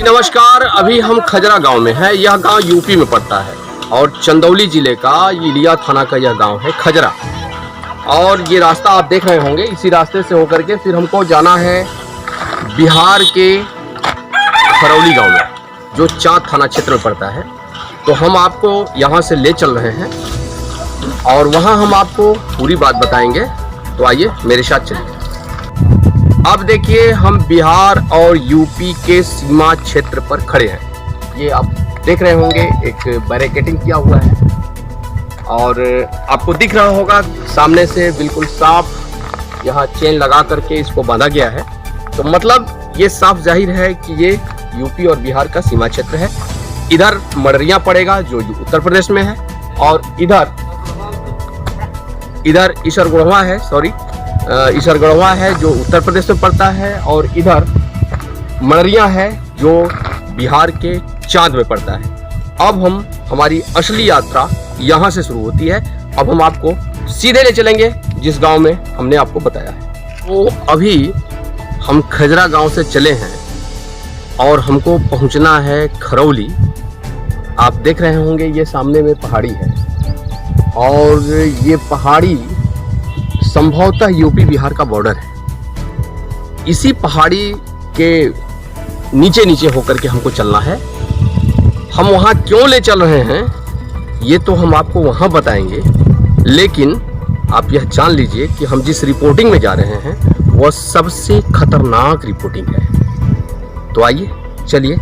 नमस्कार, अभी हम खजरा गांव में हैं। यह गांव यूपी में पड़ता है और चंदौली जिले का इलिया थाना का यह गांव है खजरा। और ये रास्ता आप देख रहे होंगे, इसी रास्ते से होकर के फिर हमको जाना है बिहार के खरौली गांव में, जो चाँद थाना क्षेत्र में पड़ता है। तो हम आपको यहाँ से ले चल रहे हैं और वहाँ हम आपको पूरी बात बताएंगे। तो आइए मेरे साथ चलिए। अब देखिए, हम बिहार और यूपी के सीमा क्षेत्र पर खड़े हैं। ये आप देख रहे होंगे, एक बैरिकेडिंग किया हुआ है और आपको दिख रहा होगा सामने से बिल्कुल साफ यहाँ चेन लगा करके इसको बांधा गया है। तो मतलब ये साफ जाहिर है कि ये यूपी और बिहार का सीमा क्षेत्र है। इधर मडरिया पड़ेगा जो उत्तर प्रदेश में है, और इधर ईसरगढ़वा है, ईसरगढ़वा है जो उत्तर प्रदेश में पड़ता है, और इधर मडरिया है जो बिहार के चाँद में पड़ता है। अब हमारी असली यात्रा यहाँ से शुरू होती है। अब हम आपको सीधे ले चलेंगे जिस गांव में हमने आपको बताया है। तो अभी हम खजरा गांव से चले हैं और हमको पहुंचना है खरौली। आप देख रहे होंगे ये सामने में पहाड़ी है, और ये पहाड़ी संभवतः यूपी बिहार का बॉर्डर है। इसी पहाड़ी के नीचे नीचे होकर के हमको चलना है। हम वहाँ क्यों ले चल रहे हैं ये तो हम आपको वहाँ बताएंगे, लेकिन आप यह जान लीजिए कि हम जिस रिपोर्टिंग में जा रहे हैं वह सबसे खतरनाक रिपोर्टिंग है। तो आइए चलिए।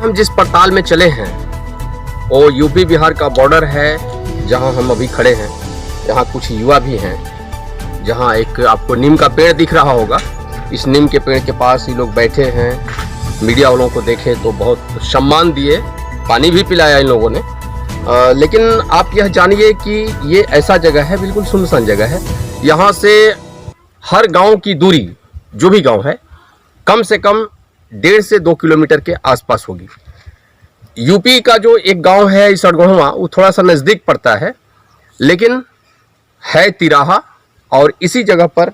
हम जिस पड़ताल में चले हैं वो यूपी बिहार का बॉर्डर है, जहां हम अभी खड़े हैं। यहाँ कुछ युवा भी हैं, जहां एक आपको नीम का पेड़ दिख रहा होगा। इस नीम के पेड़ के पास ही लोग बैठे हैं। मीडिया वालों को देखे तो बहुत सम्मान दिए, पानी भी पिलाया इन लोगों ने। लेकिन आप यह जानिए कि ये ऐसा जगह है, बिल्कुल सुनसान जगह है। यहाँ से हर गाँव की दूरी, जो भी गाँव है, कम से कम 1.5 से 2 किलोमीटर के आसपास होगी। यूपी का जो एक गांव है ईसरगढ़वा, वो थोड़ा सा नज़दीक पड़ता है, लेकिन है तिराहा। और इसी जगह पर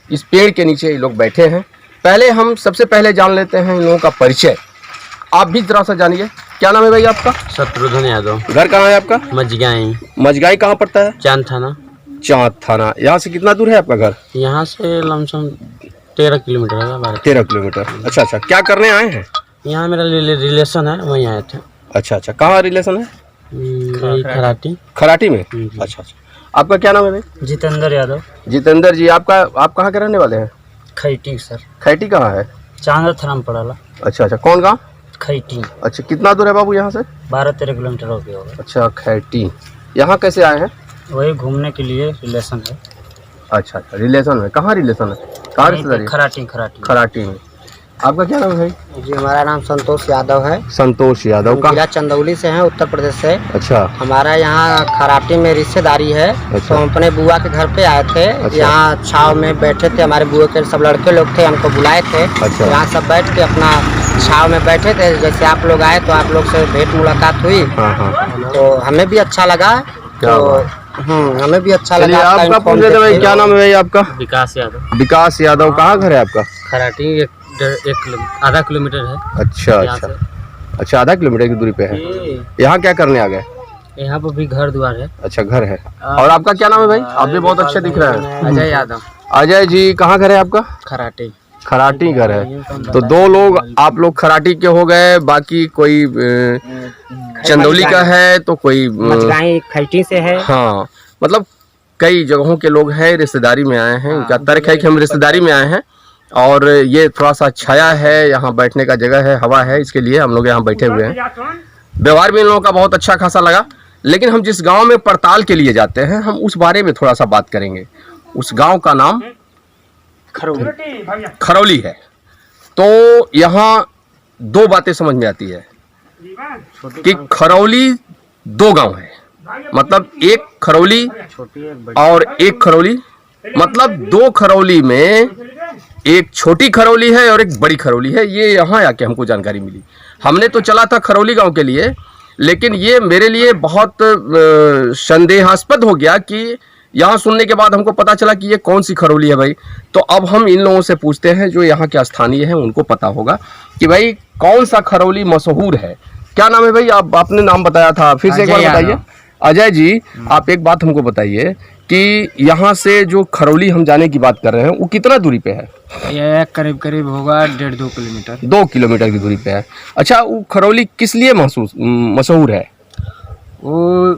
इस पेड़ के नीचे ये लोग बैठे हैं। हम सबसे पहले जान लेते हैं इन लोगों का परिचय। आप भी जरा सा जानिए। क्या नाम है भाई आपका? शत्रुघ्न यादव। घर कहाँ है आपका? मजगाई। मजगाई कहाँ पड़ता है? चांद थाना। चाँद थाना। यहाँ से कितना दूर है आपका घर? यहाँ से लमसम 13 किलोमीटर है। 13 किलोमीटर। अच्छा, क्या करने आए हैं? यहाँ मेरा रिलेशन है, वहीं आए थे। अच्छा, कहाँ रिलेशन है? खराटी में। अच्छा। आपका क्या नाम है भाई? जितेंद्र यादव। जितेंद्र जी, आप कहाँ के रहने वाले हैं? खैटी सर। खैटी कहाँ है? चांद थाना में पड़ा। अच्छा, कौन गाँव? खैटी। अच्छा, कितना दूर है बाबू यहाँ से? 12-13 किलोमीटर हो गया होगा। अच्छा, खैटी। यहाँ कैसे आए हैं? वही घूमने के लिए, रिलेशन है। अच्छा, रिलेशन है। कहाँ रिलेशन है? कहाँ रिश्तेदारी? खराटी में। आपका क्या नाम है भाई? जी, हमारा नाम संतोष यादव है। संतोष यादव। का जिला चंदौली से हैं, उत्तर प्रदेश से। अच्छा। हमारा यहाँ खराटी में रिश्तेदारी है। अच्छा। तो हम अपने बुआ के घर पे आए थे। अच्छा। यहाँ छाव में बैठे थे, हमारे बुआ के सब लड़के लोग थे, हमको बुलाए थे। अच्छा। यहाँ सब बैठ के अपना छाव में बैठे थे। जैसे आप लोग आए तो आप लोग से भेंट मुलाकात हुई। हाँ। तो हमें भी अच्छा लगा। हमें भी अच्छा लगा। आपका पूछे थे भाई, क्या नाम है भाई आपका? विकास यादव। विकास यादव। कहाँ घर है आपका? खराटी आधा किलोमीटर है। अच्छा, आधा किलोमीटर की दूरी पे है। यहाँ क्या करने आ गए? यहाँ पर भी घर द्वार है। अच्छा, घर है। और आपका क्या नाम है भाई? आप भी बहुत अच्छे दिख रहे हैं। अजय यादव। अजय जी, कहाँ घर है आपका? खराटी घर है। तो 2 लोग आप लोग खराटी के हो गए, बाकी कोई चंदौली का है, तो कोई मजगाई खैटी से है। हाँ, मतलब कई जगहों के लोग हैं, रिश्तेदारी में आए हैं। इनका तर्क है कि हम रिश्तेदारी में आए हैं, और ये थोड़ा सा छाया है, यहाँ बैठने का जगह है, हवा है, इसके लिए हम लोग यहाँ बैठे हुए हैं। व्यवहार भी इन लोगों का बहुत अच्छा खासा लगा। लेकिन हम जिस गांव में पड़ताल के लिए जाते हैं, हम उस बारे में थोड़ा सा बात करेंगे। उस गांव का नाम खरौली है। तो यहाँ दो बातें समझ में आती है कि खरौली दो गांव है, मतलब एक खरौली और एक खरौली, मतलब दो खरौली में एक छोटी खरौली है और एक बड़ी खरौली है। ये यहाँ आके हमको जानकारी मिली। हमने तो चला था खरौली गांव के लिए, लेकिन ये मेरे लिए बहुत संदेहास्पद हो गया कि यहाँ सुनने के बाद हमको पता चला कि ये कौन सी खरौली है भाई। तो अब हम इन लोगों से पूछते हैं जो यहाँ के स्थानीय हैं, उनको पता होगा कि भाई कौन सा खरौली मशहूर है। क्या नाम है भाई? आपने नाम बताया था, फिर से एक बार बताइए। अजय जी, आप एक बात हमको बताइए कि यहाँ से जो खरौली हम जाने की बात कर रहे हैं वो कितना दूरी पे है? ये करीब करीब होगा 1.5-2 किलोमीटर। 2 किलोमीटर की दूरी पे है। अच्छा, वो खरौली किस लिए मशहूर है? वो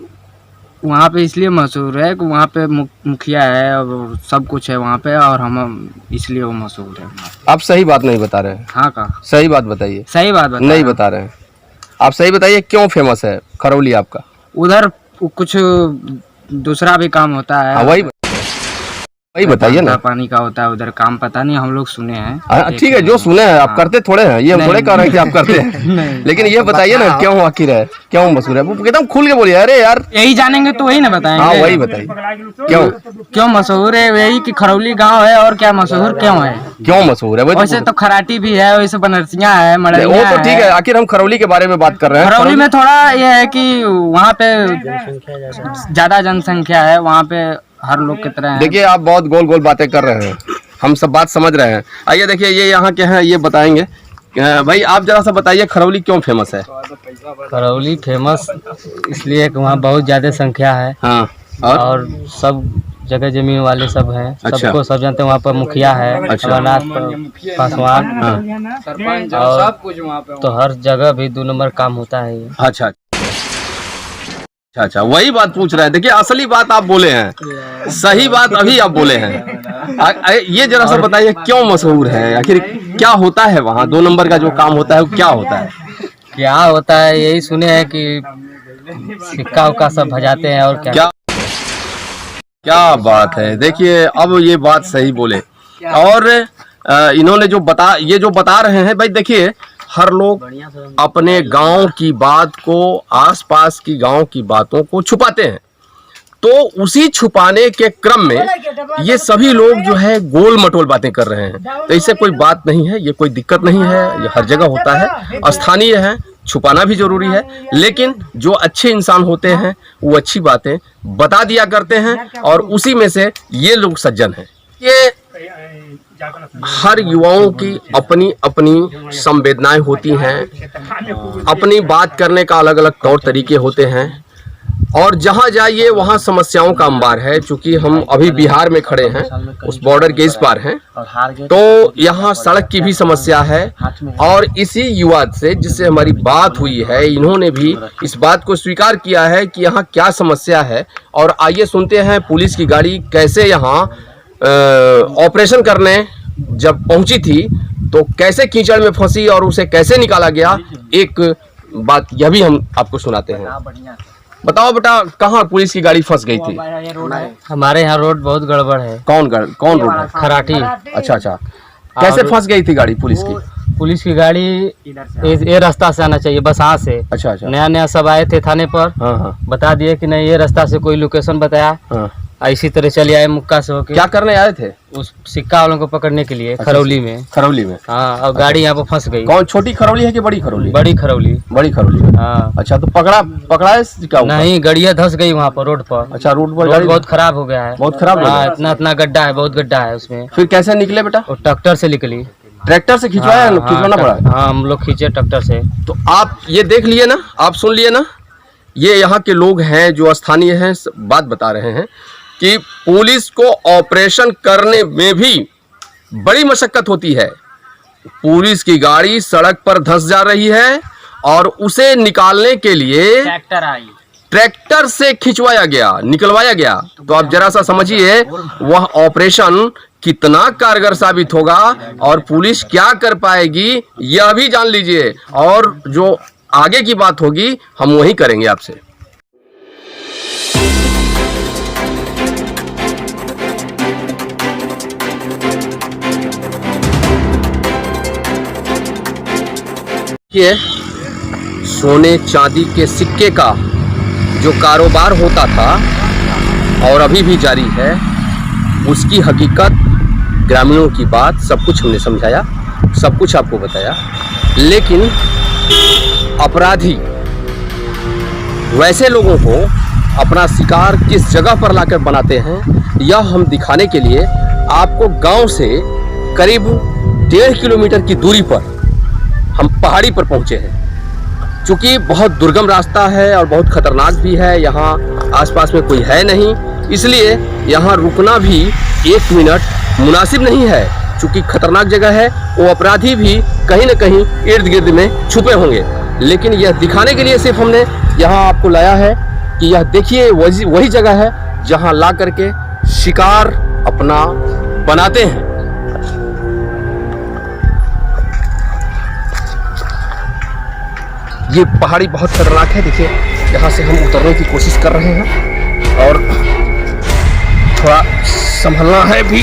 वहाँ पे इसलिए मशहूर है कि वहाँ पे मुखिया है और सब कुछ है वहाँ पे, और हम इसलिए वो मशहूर है। आप सही बात नहीं बता रहे हैं। हाँ कहा सही बात बताइए। सही बात बता नहीं बता रहे हैं आप, सही बताइए क्यों फेमस है खरौली आपका? उधर कुछ दूसरा भी काम होता है। वही बताइए ना। पानी का होता है उधर काम, पता नहीं, हम लोग सुने हैं। ठीक है, जो सुने हैं आप करते थोड़े हैं, ये हम थोड़े कह रहे हैं कि आप करते हैं। लेकिन ये बताइए ना क्यों आखिर है, क्यों मशहूर है? वो एकदम खुल के बोलिए। अरे यार यही जानेंगे तो वही ना बताएंगे। हाँ वही बताइए क्यों मशहूर है। वही कि खरौली गांव है, और क्या मशहूर क्यों है? क्यों मशहूर है? वैसे तो खराटी भी है, वैसे बनरसिया है, मड़ैया वो तो ठीक है, आखिर हम खरौली के बारे में बात कर रहे हैं। खरौली में थोड़ा ये है कि वहाँ पे ज्यादा जनसंख्या है, वहाँ पे हर लोग की तरह है। देखिए आप बहुत गोल गोल बातें कर रहे हैं, हम सब बात समझ रहे हैं। आइए देखिए, ये यहाँ के हैं, ये बताएंगे। भाई आप जरा सा बताइए खरौली क्यों फेमस है? खरौली फेमस इसलिए कि वहाँ बहुत ज्यादा संख्या है। हाँ, और सब जगह जमीन वाले सब हैं। अच्छा। सबको सब जानते हैं। वहाँ पर मुखिया है, अच्छा। अमरनाथ पासवान, हाँ। और सब कुछ वहाँ पे, तो हर जगह भी 2 नंबर काम होता है ये। अच्छा, वही बात पूछ रहे हैं। देखिए असली बात आप बोले हैं, सही बात अभी आप बोले हैं। ये जरा सा बताइए क्यों मशहूर है, आखिर क्या होता है वहाँ? 2 नंबर का जो काम होता है वो क्या होता है? क्या होता है यही सुने हैं कि सिक्का उक्का सब भजाते हैं। और क्या बात है। देखिए अब ये बात सही बोले। और इन्होंने जो बता रहे हैं भाई, देखिए हर लोग अपने गांव की बात को, आसपास की गांव की बातों को छुपाते हैं, तो उसी छुपाने के क्रम में ये सभी लोग जो है गोल मटोल बातें कर रहे हैं। तो इससे कोई बात नहीं है, ये कोई दिक्कत नहीं है, ये हर जगह होता है। स्थानीय है, छुपाना भी जरूरी है, लेकिन जो अच्छे इंसान होते हैं वो अच्छी बातें बता दिया करते हैं, और उसी में से ये लोग सज्जन हैं। ये हर युवाओं की अपनी अपनी संवेदनाएं होती हैं, अपनी बात करने का अलग अलग तौर तरीके होते हैं, और जहां जाइए वहां समस्याओं का अंबार है। चूंकि हम अभी बिहार में खड़े हैं, उस बॉर्डर के इस पार हैं, तो यहाँ सड़क की भी समस्या है। और इसी युवा से जिससे हमारी बात हुई है, इन्होंने भी इस बात को स्वीकार किया है कि यहाँ क्या समस्या है। और आइए सुनते हैं पुलिस की गाड़ी कैसे यहाँ ऑपरेशन करने जब पहुंची थी तो कैसे कीचड़ में फंसी और उसे कैसे निकाला गया। एक बात यह भी हम आपको सुनाते हैं। बताओ बेटा, कहाँ पुलिस की गाड़ी फंस गई थी? हमारे यहाँ रोड बहुत गड़बड़ है। कौन रोड है? खराटी। अच्छा, कैसे फंस गई थी गाड़ी पुलिस की? पुलिस की गाड़ी ये रास्ता से आना चाहिए, बस यहाँ से। अच्छा, नया सब आए थे थाने पर। हाँ। बता दिए कि नहीं, ये रास्ता से कोई लोकेशन बताया। हाँ। इसी तरह चले आए मुक्का से होके। क्या करने आए थे? उस सिक्का वालों को पकड़ने के लिए। खरौली में। हाँ, और गाड़ी यहाँ पर फंस गई। कौन, छोटी खरौली है कि बड़ी खरौली? बड़ी खरौली। बड़ी खरौली। हाँ। अच्छा, तो पकड़ा सिक्का? नहीं, गाड़ियाँ धंस गई वहाँ पर रोड पर। अच्छा, रोड पर गाड़ी बहुत खराब हो गया है। बहुत खराब? हाँ, इतना गड्ढा है, बहुत गड्ढा है उसमें। फिर कैसे निकले बेटा? वो ट्रैक्टर से निकली। ट्रैक्टर से खिंचवाना पड़ा? हाँ, हम लोग खींचे ट्रैक्टर से। तो आप ये देख लिए ना, आप सुन लिए ना, ये यहाँ के लोग हैं जो स्थानीय हैं, बात बता रहे हैं कि पुलिस को ऑपरेशन करने में भी बड़ी मशक्कत होती है। पुलिस की गाड़ी सड़क पर धंस जा रही है और उसे निकालने के लिए ट्रैक्टर से निकलवाया गया। तो आप जरा सा समझिए वह ऑपरेशन कितना कारगर साबित होगा और पुलिस क्या कर पाएगी, यह भी जान लीजिए। और जो आगे की बात होगी हम वही करेंगे आपसे। देखिए, सोने चांदी के सिक्के का जो कारोबार होता था और अभी भी जारी है, उसकी हकीकत, ग्रामीणों की बात, सब कुछ हमने समझाया, सब कुछ आपको बताया। लेकिन अपराधी वैसे लोगों को अपना शिकार किस जगह पर लाकर बनाते हैं, यह हम दिखाने के लिए आपको गांव से करीब 1.5 किलोमीटर की दूरी पर हम पहाड़ी पर पहुंचे हैं। चूँकि बहुत दुर्गम रास्ता है और बहुत खतरनाक भी है, यहाँ आसपास में कोई है नहीं, इसलिए यहाँ रुकना भी 1 मिनट मुनासिब नहीं है। चूँकि खतरनाक जगह है, वो अपराधी भी कहीं न कहीं इर्द गिर्द में छुपे होंगे। लेकिन यह दिखाने के लिए सिर्फ हमने यहाँ आपको लाया है कि यह देखिए वही जगह है जहाँ ला करके शिकार अपना बनाते हैं। ये पहाड़ी बहुत खतरनाक है, देखिए यहाँ से हम उतरने की कोशिश कर रहे हैं और थोड़ा संभलना है भी,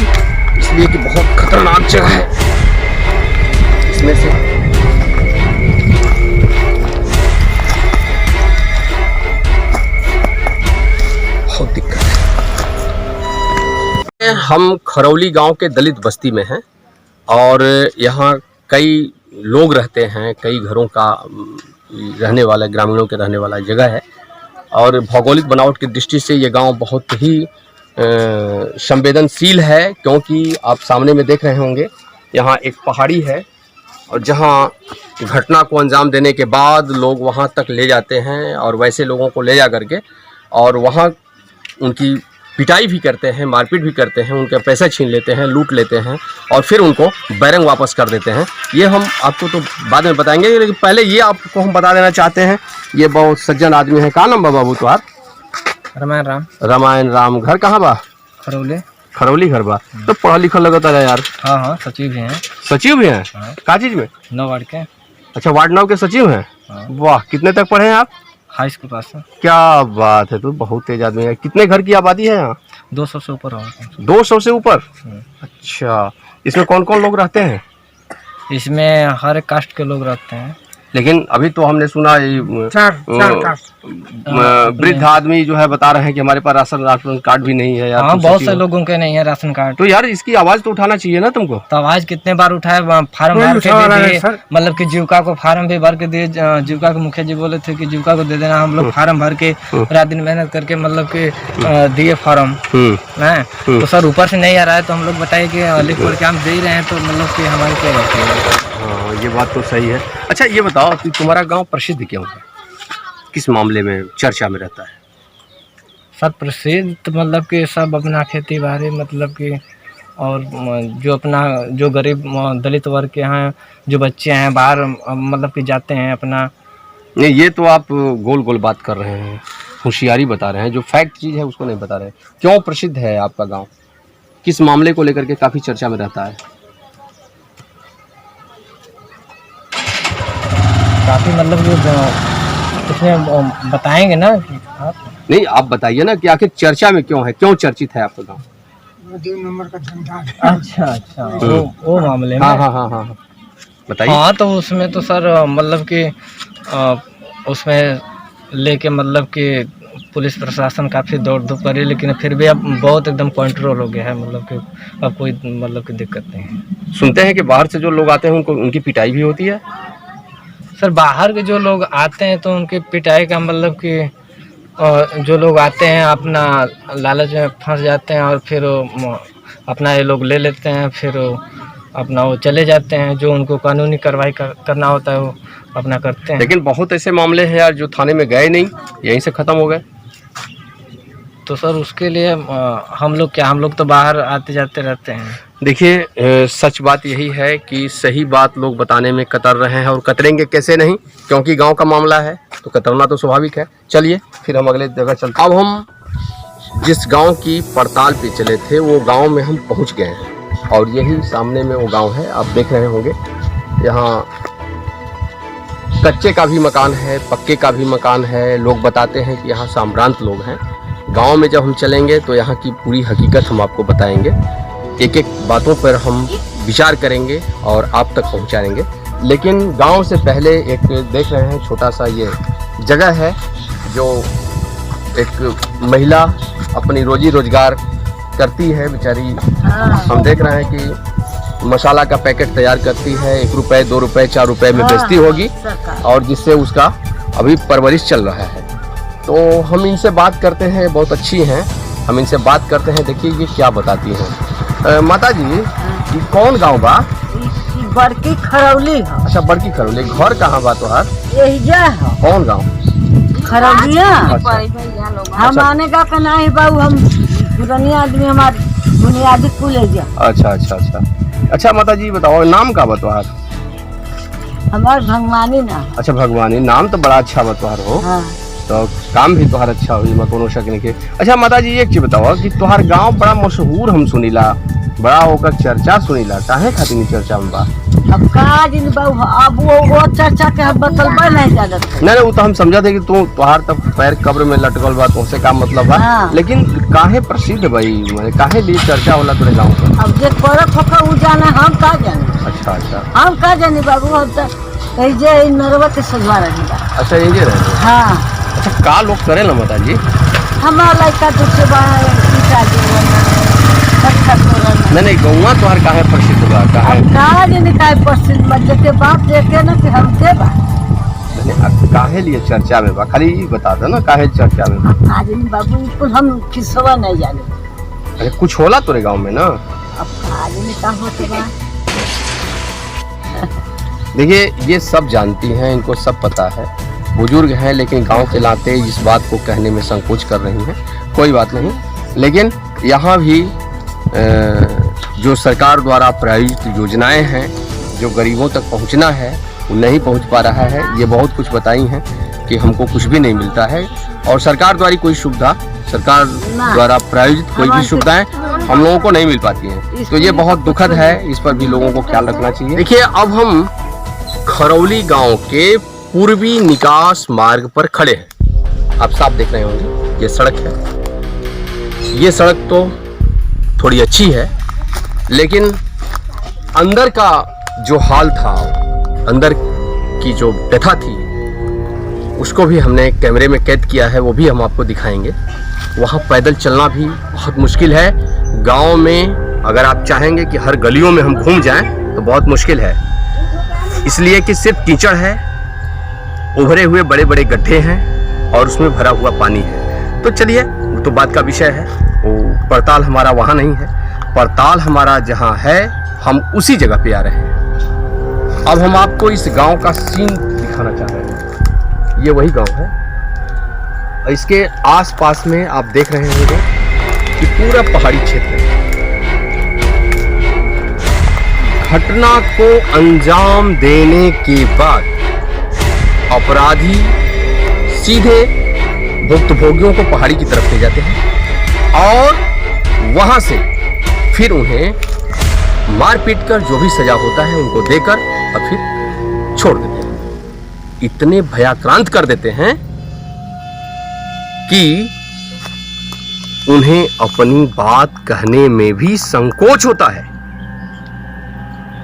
इसलिए कि बहुत खतरनाक जगह है। इसमें से बहुत दिक्कत है। हम खरौली गांव के दलित बस्ती में हैं और यहाँ कई लोग रहते हैं, कई घरों का रहने वाला, ग्रामीणों के रहने वाला जगह है और भौगोलिक बनावट की दृष्टि से ये गांव बहुत ही संवेदनशील है, क्योंकि आप सामने में देख रहे होंगे यहाँ एक पहाड़ी है और जहाँ घटना को अंजाम देने के बाद लोग वहाँ तक ले जाते हैं और वैसे लोगों को ले जा करके और वहाँ उनकी पिटाई भी करते हैं, मारपीट भी करते हैं, उनके पैसे छीन लेते हैं, लूट लेते हैं और फिर उनको बैरंग वापस कर देते हैं। ये हम आपको तो बाद में बताएंगे, लेकिन पहले ये आपको हम बता देना चाहते हैं, ये बहुत सज्जन आदमी है। कहाँ नाम बा बाबू तुम्हार? रामायण राम। रामायण राम। घर कहाँ बा? खरौले। खरौली घर बा। तो पढ़ा लिखा लगता है यार। हाँ हाँ, सचिव भी हैं। सचिव भी हैं? हाँ। क्या चीज में? 9 वार्ड के। अच्छा, वार्ड 9 के सचिव हैं। हाँ। वाह, कितने तक पढ़े हैं आप? हाई स्कूल पास है। क्या बात है, तो बहुत तेज आदमी है। कितने घर की आबादी है यहाँ? 200 से ऊपर होगा। 200 से ऊपर? अच्छा, इसमें कौन कौन लोग रहते हैं? इसमें हर कास्ट के लोग रहते हैं। लेकिन अभी तो हमने सुना वृद्ध आदमी जो है बता रहे हैं कि हमारे पास राशन कार्ड भी नहीं है यार। हाँ, बहुत से लोगों के नहीं है राशन कार्ड। तो यार इसकी आवाज तो उठाना चाहिए ना तुमको। तो आवाज कितने बार उठाए, फार्म भर के दे दिए, मतलब कि जीविका को फार्म भी भर के दिए। जीविका के मुखिया जी बोले थे कि जीविका को दे देना, हम लोग फार्म भर के रात दिन मेहनत करके मतलब कि दिए फार्म है। तो सर ऊपर से नहीं आ रहा है, तो हम लोग बताए कि लिख पढ़ के हम दे रहे हैं, तो मतलब कि हमारे क्या रहती है। हाँ, ये बात तो सही है। अच्छा ये बताओ कि तुम्हारा गांव प्रसिद्ध क्यों है, किस मामले में चर्चा में रहता है? सर प्रसिद्ध तो मतलब कि सब अपना खेती बाड़ी, मतलब कि और जो अपना जो गरीब दलित वर्ग के हैं, जो बच्चे हैं बाहर मतलब कि जाते हैं अपना। नहीं, ये तो आप गोल गोल बात कर रहे हैं, होशियारी बता रहे हैं, जो फैक्ट चीज़ है उसको नहीं बता रहे। क्यों प्रसिद्ध है आपका गाँव, किस मामले को लेकर के काफ़ी चर्चा में रहता है? काफ़ी मतलब इसमें बताएंगे ना कि आप। नहीं, आप बताइए ना कि आखिर चर्चा में क्यों है, क्यों चर्चित है आपका गांव? 2 नंबर का धंधा है। अच्छा, वो मामले में। हाँ, बताइए। हाँ, तो उसमें तो सर मतलब कि उसमें लेके मतलब कि पुलिस प्रशासन काफ़ी दौड़ धूप करी, लेकिन फिर भी अब बहुत एकदम कंट्रोल हो गया है, मतलब कि अब कोई मतलब की दिक्कत नहीं है। सुनते हैं कि बाहर से जो लोग आते हैं उनको उनकी पिटाई भी होती है? सर बाहर के जो लोग आते हैं तो उनकी पिटाई का मतलब कि जो लोग आते हैं अपना लालच में फंस जाते हैं और फिर अपना ये लोग ले लेते हैं, फिर अपना वो चले जाते हैं। जो उनको कानूनी कार्रवाई करना होता है वो अपना करते हैं। लेकिन बहुत ऐसे मामले हैं यार जो थाने में गए नहीं, यहीं से ख़त्म हो गए। तो सर उसके लिए हम लोग तो बाहर आते जाते रहते हैं। देखिए सच बात यही है कि सही बात लोग बताने में कतर रहे हैं, और कतरेंगे कैसे नहीं, क्योंकि गांव का मामला है तो कतरना तो स्वाभाविक है। चलिए फिर हम अगले जगह चलते हैं। अब हम जिस गांव की पड़ताल पे चले थे वो गांव में हम पहुंच गए हैं, और यही सामने में वो गांव है, आप देख रहे होंगे। यहाँ कच्चे का भी मकान है, पक्के का भी मकान है। लोग बताते हैं कि यहाँ साम्रांत लोग हैं। गांव में जब हम चलेंगे तो यहाँ की पूरी हकीकत हम आपको बताएंगे, एक एक बातों पर हम विचार करेंगे और आप तक पहुँचाएंगे। लेकिन गांव से पहले एक देख रहे हैं छोटा सा ये जगह है जो एक महिला अपनी रोजी रोजगार करती है बेचारी। हम देख रहे हैं कि मसाला का पैकेट तैयार करती है, 1 रुपए 2 रुपए 4 रुपए में बेचती होगी और जिससे उसका अभी परवरिश चल रहा है। तो हम इनसे बात करते हैं, बहुत अच्छी हैं, हम इनसे बात करते हैं, देखिए ये क्या बताती हैं। माता जी ये कौन गांव बा? बड़की खरौली है। अच्छा बड़की खरौली, घर कहाँ बा तोहार? यही जा है कौन गांव? खरौलिया। अच्छा। हम आने का कहना है बाबू, हम पुरानी आदमी, हमारे बुनियादी कुल है जा। अच्छा अच्छा अच्छा अच्छा माता जी बताओ नाम का बा तोहार? हमार भगवानी ना। अच्छा भगवानी, नाम तो बड़ा अच्छा बा तोहार हो। हाँ। तो काम भी तोहार अच्छा हुई, मैं कोनो शक नहीं के। अच्छा माता जी एक चीज बताओ कि तोहार गांव बड़ा मशहूर हम सुनीला, बड़ा होकर चर्चा सुनीला, काहे खातिर नहीं चर्चा में बा? अब का दिन बाबू, अब वो चर्चा के हम बतलबे नहीं जानत। नहीं वो तो हम समझा थे कि तोहार तब पैर कब्र में लटकल बा, तुमसे का मतलब बा। हाँ। लेकिन काहे प्रसिद्ध भाई, माने काहे लिए चर्चा होला तेरे गांव का? अब जे परख होकर उ जाने, हम का जाने। अच्छा अच्छा हम का जाने बाबू, हम तो जे नरवा के सजवा रही बा। अच्छा ये रहे। हाँ। अच्छा का लोग करे ना माता जी? हमारा लड़का तो से नहीं गौवा तोहार काहे प्रसिद्ध बा? काहे प्रसिद्ध मजे के बात देखे ना कि हम के बा। नहीं काहे लिए चर्चा में बा, खाली बता दो ना काहे चर्चा में बा। आज बाबू कुछ हम किसवा नहीं जाने। अरे कुछ होला तोरे गांव में ना? अब आज में का होते बा। देखिए ये सब जानती हैं, इनको सब पता है, बुजुर्ग हैं, लेकिन गांव के नाते इस बात को कहने में संकोच कर रही हैं। कोई बात नहीं, लेकिन यहाँ भी जो सरकार द्वारा प्रायोजित योजनाएं हैं जो गरीबों तक पहुंचना है वो नहीं पहुंच पा रहा है। ये बहुत कुछ बताई हैं कि हमको कुछ भी नहीं मिलता है और सरकार द्वारा कोई सुविधा, सरकार द्वारा प्रायोजित कोई भी सुविधाएं हम लोगों को नहीं मिल पाती हैं। तो ये बहुत दुखद है, इस पर भी लोगों को ख्याल रखना चाहिए। देखिए अब हम खरौली गाँव के पूर्वी निकास मार्ग पर खड़े हैं। आप साफ देख रहे होंगे ये सड़क है। ये सड़क तो थोड़ी अच्छी है, लेकिन अंदर का जो हाल था, अंदर की जो व्यथा थी, उसको भी हमने कैमरे में कैद किया है, वो भी हम आपको दिखाएंगे। वहाँ पैदल चलना भी बहुत मुश्किल है। गांव में अगर आप चाहेंगे कि हर गलियों में हम घूम जाएं तो बहुत मुश्किल है, इसलिए कि सिर्फ कीचड़ है, उभरे हुए बड़े बड़े गड्ढे हैं और उसमें भरा हुआ पानी है। तो चलिए वो तो बात का विषय है, वो पड़ताल हमारा वहाँ नहीं है, पड़ताल हमारा जहाँ है हम उसी जगह पे आ रहे हैं। अब हम आपको इस गांव का सीन दिखाना चाह रहे हैं। ये वही गांव है, इसके आसपास में आप देख रहे होंगे कि पूरा पहाड़ी क्षेत्र है। घटना को अंजाम देने के बाद अपराधी सीधे भुक्तभोगियों को पहाड़ी की तरफ ले जाते हैं और वहां से फिर उन्हें मार पीट कर जो भी सजा होता है उनको देकर और फिर छोड़ देते हैं। इतने भयाक्रांत कर देते हैं कि उन्हें अपनी बात कहने में भी संकोच होता है।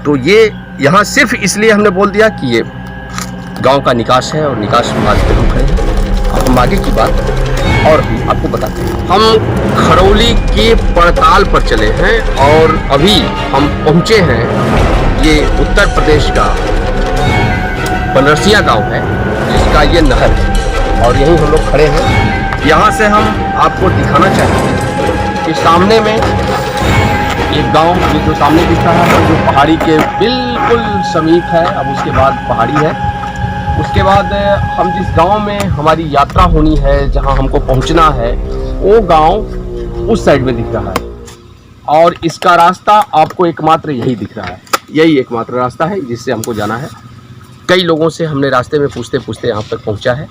तो ये यहाँ सिर्फ इसलिए हमने बोल दिया कि ये गांव का निकास है और निकास मार्ग पे हम खड़े हैं। अब हम आगे की बात और भी आपको बताते हैं। हम खरौली के पड़ताल पर चले हैं और अभी हम पहुंचे हैं, ये उत्तर प्रदेश का बनरसिया गांव है जिसका ये नहर है और यहीं हम लोग खड़े हैं। यहाँ से हम आपको दिखाना चाहेंगे कि सामने में एक गांव, ये जो सामने दिख रहा है जो पहाड़ी के बिल्कुल समीप है, अब उसके बाद पहाड़ी है। उसके बाद हम जिस गांव में हमारी यात्रा होनी है, जहां हमको पहुंचना है, वो गांव उस साइड में दिख रहा है और इसका रास्ता आपको एकमात्र यही दिख रहा है। यही एकमात्र रास्ता है जिससे हमको जाना है। कई लोगों से हमने रास्ते में पूछते पूछते यहाँ तक पहुँचा है।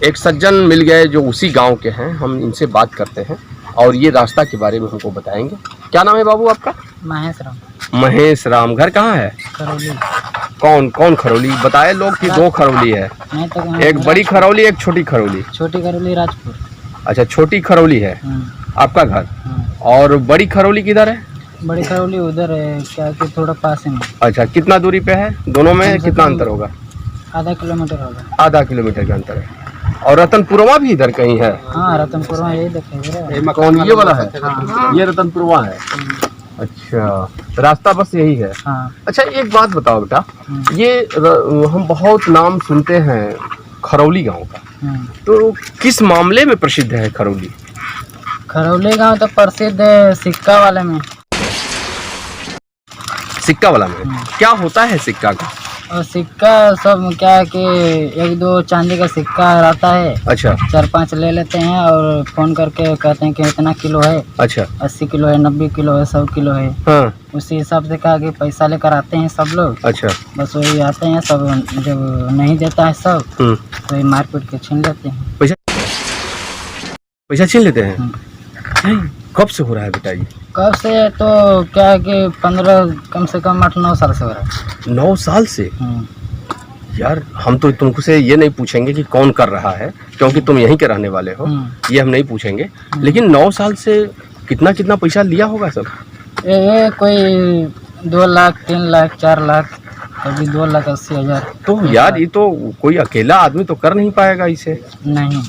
एक सज्जन मिल गए जो उसी गांव के हैं, हम इनसे बात करते हैं और ये रास्ता के बारे में हमको बताएंगे। क्या नाम है बाबू आपका? महेश राम। महेश राम, घर कहाँ है? खरौली। कौन कौन खरौली? बताए लोग कि 2 खरौली है, तो एक बड़ी खरौली एक छोटी खरौली। छोटी खरौली राजपुर। अच्छा छोटी खरौली है आपका घर, और बड़ी खरौली किधर है? बड़ी खरौली उधर है, क्या कि थोड़ा पास में। अच्छा, कितना दूरी पे है दोनों में, कितना अंतर होगा? आधा किलोमीटर होगा। आधा किलोमीटर का अंतर है। और रतनपुरवा भी इधर कहीं है? हाँ, रतनपुरवा यही देखेंगे। कौन ये वाला है? हाँ। ये रतनपुरवा है। अच्छा, रास्ता बस यही है। हाँ। अच्छा, एक बात बताओ बेटा, हम बहुत नाम सुनते हैं खरौली गांव का, तो किस मामले में प्रसिद्ध है खरौली? खरौली गांव तो प्रसिद्ध है सिक्का वाले में। सिक्का वाला में क्या होता है सिक्का का? और सिक्का सब क्या है कि 1-2 चांदी का सिक्का रहता है। अच्छा। 4-5 ले लेते हैं और फोन करके कहते हैं कि इतना किलो है। अच्छा। 80 किलो है, 90 किलो है, 100 किलो है। हाँ। उसी हिसाब से कहा कि पैसा लेकर आते हैं सब लोग। अच्छा। बस वही आते हैं सब, जब नहीं देता है सब तो ये मार पीट के छीन लेते हैं। पैसा छीन लेते हैं? कब से हो रहा है बेटा ये? कब से तो क्या है कि 15 कम से कम 8-9 साल से हो रहा है। 9 साल से? यार, हम तो तुमसे ये नहीं पूछेंगे कि कौन कर रहा है, क्योंकि तुम यहीं के रहने वाले हो, ये हम नहीं पूछेंगे। लेकिन 9 साल से कितना पैसा लिया होगा सब? ये कोई 2 लाख, 3 लाख, 4 लाख, कभी 2,80,000। तो यार, ये तो कोई अकेला आदमी तो कर नहीं पाएगा इसे। नहीं,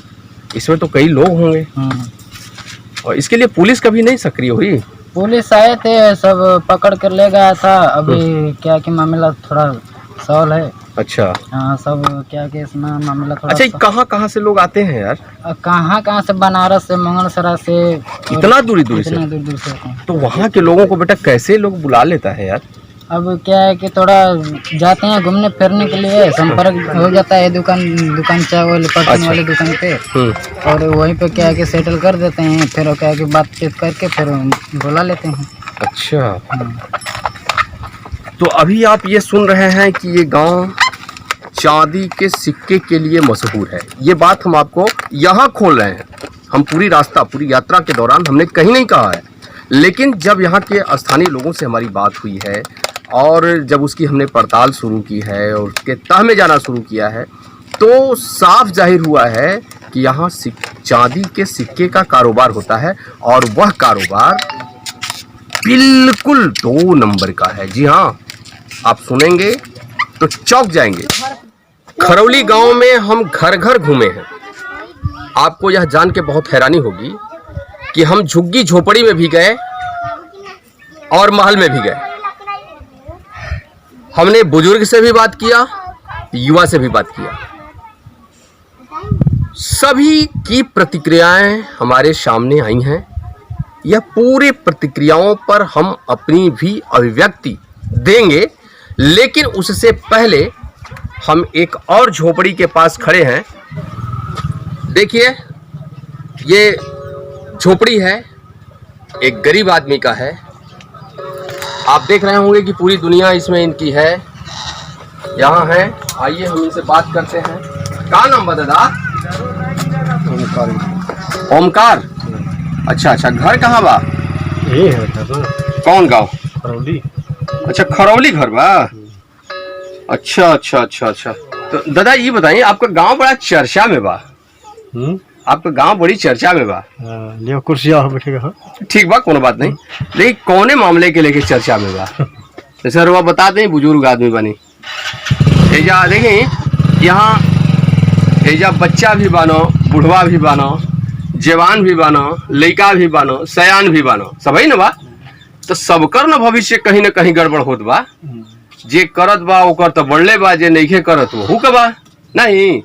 इसमें तो कई लोग होंगे। और इसके लिए पुलिस कभी नहीं सक्रिय हुई? पुलिस आए थे, सब पकड़ कर ले गया था। अभी क्या कि मामला थोड़ा सॉल्व है। अच्छा। हाँ, सब क्या कि इसमें मामला थोड़ा। अच्छा, कहाँ से लोग आते हैं यार? कहाँ से, बनारस से, मंगलसरा से। इतना दूर से? इतना दूर से आते हैं। तो वहाँ के लोगों को बेटा कैसे लोग बुला लेता है यार? अब क्या है कि थोड़ा जाते हैं घूमने फिरने के लिए, संपर्क हो जाता है दुकान चाय वाले पर्सन वाले दुकान पे, और वहीं पे क्या है कि सेटल कर देते हैं। फिर क्या है कि बातचीत करके फिर बुला लेते हैं। अच्छा। तो अभी आप ये सुन रहे हैं कि ये गांव चांदी के सिक्के के लिए मशहूर है। ये बात हम आपको यहाँ खोल रहे हैं। हम पूरी यात्रा के दौरान हमने कहीं नहीं कहा है, लेकिन जब यहाँ के स्थानीय लोगों से हमारी बात हुई है और जब उसकी हमने पड़ताल शुरू की है और उसके तह में जाना शुरू किया है, तो साफ जाहिर हुआ है कि यहाँ चांदी के सिक्के का कारोबार होता है, और वह कारोबार बिल्कुल 2 नंबर का है। जी हाँ, आप सुनेंगे तो चौंक जाएंगे। खरौली गांव में हम घर घर घूमे हैं। आपको यह जान के बहुत हैरानी होगी कि हम झुग्गी झोपड़ी में भी गए और महल में भी गए। हमने बुजुर्ग से भी बात किया, युवा से भी बात किया। सभी की प्रतिक्रियाएं हमारे सामने आई हैं। यह पूरी प्रतिक्रियाओं पर हम अपनी भी अभिव्यक्ति देंगे, लेकिन उससे पहले हम एक और झोपड़ी के पास खड़े हैं। देखिए, ये झोपड़ी है, एक गरीब आदमी का है। आप देख रहे होंगे कि पूरी दुनिया इसमें इनकी है, यहाँ है। आइए हम इनसे बात करते हैं। क्या नाम बता दादा? ओमकार। अच्छा, घर कहाँ बा? यही है। कौन गाँव? खरौली। अच्छा, खरौली घर बा। अच्छा। तो दादा ये बताइए, आपका गांव बड़ा चर्चा में बा। आपका गांव बड़ी चर्चा में बा। लियो कुर्सिया बैठेगा। ठीक बा, कोनो बात नहीं, लेकिन कौने मामले के लेके चर्चा में बा? सर वह बता दें, बुजुर्ग आदमी बनी। एजा देखें, यहाँ एजा बच्चा भी बानो, बुढ़वा भी बानो, जवान भी बानो, लड़का भी बानो, सयान भी बानो, सभी न बा। तो सबकर न भविष्य कहीं न कहीं गड़बड़ होत बा। जे करत बा ओकर तो बढ़ले बा, जे नहीं करत वो का बा नहीं।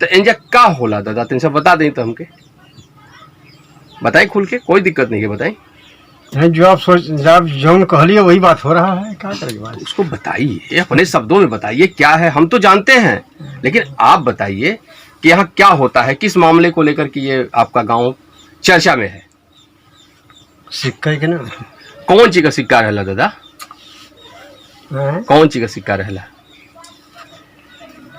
तो इंजा का होला दादा, तुम सब बता दें तो हमके बताई खुल के, कोई दिक्कत नहीं है, बताई। जो आप जो कहलिए वही बात हो रहा है, क्या करेंगे? उसको बताइए, अपने शब्दों में बताइए क्या है। हम तो जानते हैं, लेकिन आप बताइए कि यहाँ क्या होता है, किस मामले को लेकर कि ये आपका गांव चर्चा में है। सिक्का के ना, कौन चीज का सिक्का रहला दादा? कौन चीज का सिक्का रहला?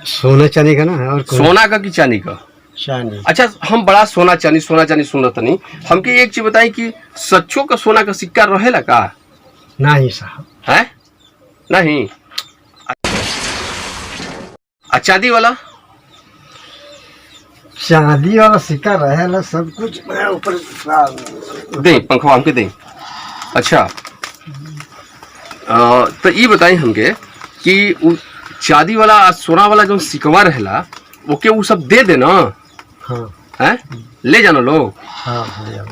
सोना चांदी का ना। और सोना का कि चांदी का? चांदी। अच्छा, हम बड़ा सोना चांदी सुनत नहीं। हमके एक चीज बताई कि सच्चो का सोना का सिक्का रहेला का? नहीं साहब। है नहीं। चांदी वाला? चांदी वाला सिक्का रहेला सब कुछ ऊपर। दे पंखा हमके दे। अच्छा, तो ये बताई हमके कि उ चांदी वाला सोना वाला जो सिकवा रहेला ओके वो सब दे देना हाँ है ले जाना लोग। हाँ ले आओ।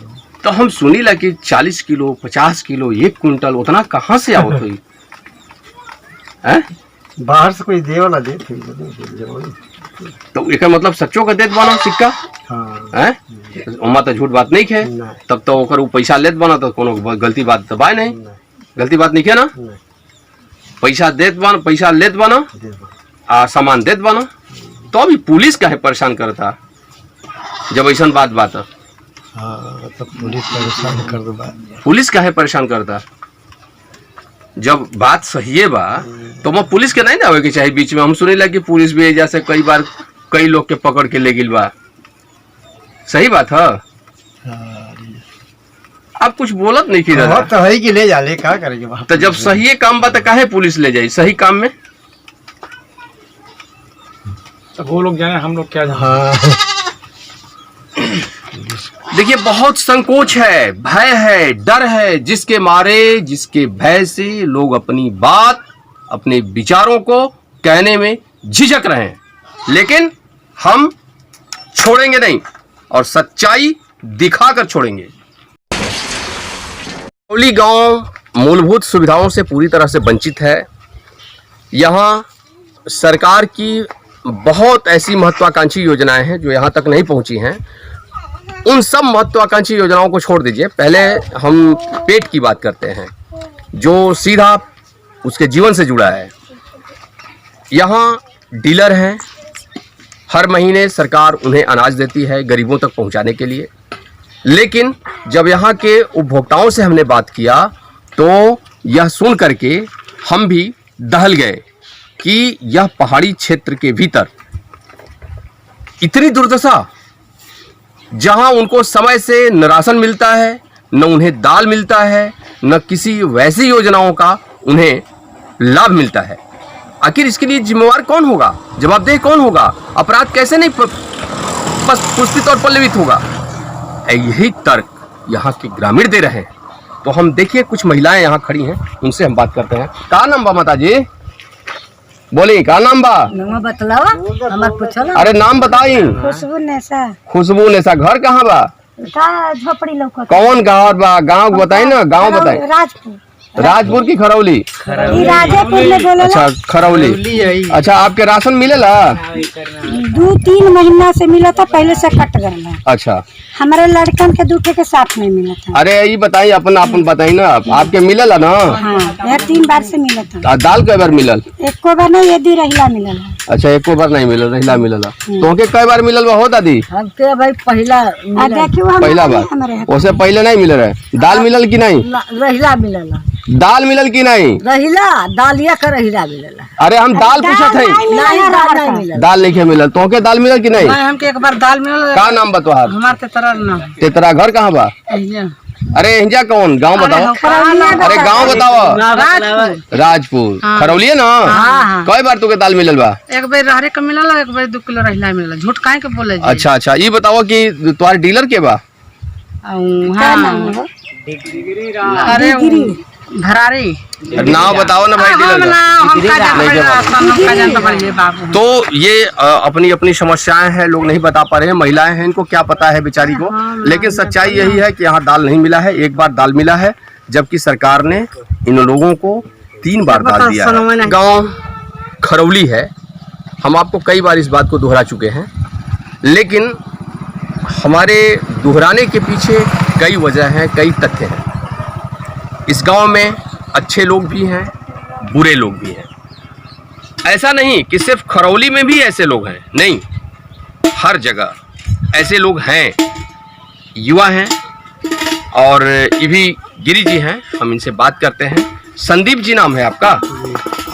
तो हम सुनी ला कि 40 किलो 50 किलो 1 कुंटल उतना कहाँ से आवत हुई है? बाहर से कोई दे वाला दे फिर तो एक मतलब सच्चो का देत बना सिक्का हाँ है उमा तो झूठ बात नहीं है। नहीं। तब तो ओकर उ पैसा लेत बना तो कोनो गलती बात तो बाय नहीं, गलती बात नहीं है ना। नहीं पैसा देत बना पैसा लेत बना दे दो। सामान देत बना तो अभी पुलिस काहे परेशान करता जब ऐसा बात है? हाँ तो पुलिस परेशान कर दो बात। पुलिस काहे परेशान करता जब बात सही है बा तो मैं पुलिस के नहीं ना आवे के चाहिए बीच में। हम सुने ला कि पुलिस भी जैसे कई बार कई लोग के पकड़ के ले गिल बा। सही बात है। आप कुछ बोलत नहीं की दादा। तो है कि ले जा ले क्या करेंगे वहाँ तो जब सही काम बा तो काहे पुलिस ले जाए सही काम में? तो वो लोग जाने हम लोग क्या जाने। हाँ देखिए बहुत संकोच है, भय है, डर है, जिसके मारे जिसके भय से लोग अपनी बात अपने विचारों को कहने में झिझक रहे हैं, लेकिन हम छोड़ेंगे नहीं और सच्चाई दिखाकर छोड़ेंगे। करौली गांव मूलभूत सुविधाओं से पूरी तरह से वंचित है। यहाँ सरकार की बहुत ऐसी महत्वाकांक्षी योजनाएं हैं जो यहाँ तक नहीं पहुँची हैं। उन सब महत्वाकांक्षी योजनाओं को छोड़ दीजिए, पहले हम पेट की बात करते हैं जो सीधा उसके जीवन से जुड़ा है। यहाँ डीलर हैं, हर महीने सरकार उन्हें अनाज देती है गरीबों तक पहुंचाने के लिए, लेकिन जब यहाँ के उपभोक्ताओं से हमने बात किया तो यह सुन करके हम भी दहल गए कि यह पहाड़ी क्षेत्र के भीतर इतनी दुर्दशा, जहां उनको समय से न राशन मिलता है, न उन्हें दाल मिलता है, न किसी वैसी योजनाओं का उन्हें लाभ मिलता है। आखिर इसके लिए जिम्मेवार कौन होगा, जवाबदेह कौन होगा, अपराध कैसे नहीं पुष्पित और पल्लवित होगा? यही तर्क यहाँ के ग्रामीण दे रहे हैं। तो हम देखिए कुछ महिलाएं यहाँ खड़ी हैं, उनसे हम बात करते हैं। का नाम बा माता जी? बोली का नाम बा? नाम बतलावा हमार पूछला। अरे नाम बताई। खुशबू नेसा। खुशबू नेसा। घर कहाँ बा? का झोपड़ी लौकत। कौन गाँव बा? गाँव बताई ना, गाँव बताई। राजपुर। राजपुर की खरौली? ई राजेपुर में बोलेला। अच्छा खरौली। अच्छा आपके राशन मिलेला? 2-3 महीना से मिला था, पहले से कट गया। अच्छा हमारे लड़कन के दूठे के साथ में मिला था। अरे ये बताइए अपन बताई ना, आपके मिलेला ना? हाँ 3 बार से मिला था। दाल कई बार मिलल? एको बार नहीं, यदि रहिला मिलल। अच्छा एको बार नहीं मिलल, रहिला मिलला। तो के कई बार मिलल बा हो दादी? हमके भाई पहला पहला बार। उससे पहले नहीं मिल रहा। दाल मिलल की नहीं? रहिला मिलल। दाल मिलल की नहीं? रहिला दालिया का रहिला मिलल। अरे हम दाल पूछत है। नहीं मिलल। दाल नहीं मिलल। तो के दाल मिलल की नहीं? हमके एक बार दाल मिलल। का नाम बतवा? हमार तेतरा नाम। तेतरा। घर कहाँ बा? अरे हिंजा कौन गांव बताओ? अरे गांव बताओ। राजपुर। खरौली है ना? कई बार तुके दाल मिलल बा? एक बार रहरे का मिलल, एक बार 2 किलो रहिला मिलल। झूठ काहे के बोले जी? अच्छा अच्छा ये बताओ कि तुम्हारे डीलर के बा? अरे भरारी नाम बताओ ना भाई डीलर का। तो ये अपनी अपनी समस्याएं हैं, लोग नहीं बता पा रहे हैं, महिलाएं हैं, इनको क्या पता है बेचारी को। लेकिन सच्चाई यही है कि यहाँ दाल नहीं मिला है। एक बार दाल मिला है, जबकि सरकार ने इन लोगों को 3 बार दाल दिया है। गांव खरौली है, हम आपको कई बार इस बात को दोहरा चुके हैं, लेकिन हमारे दोहराने के पीछे कई वजह हैं, कई तथ्य हैं। इस गांव में अच्छे लोग भी हैं, बुरे लोग भी हैं। ऐसा नहीं कि सिर्फ खरौली में भी ऐसे लोग हैं, नहीं, हर जगह ऐसे लोग हैं। युवा हैं और ये भी गिरी जी हैं, हम इनसे बात करते हैं। संदीप जी नाम है आपका?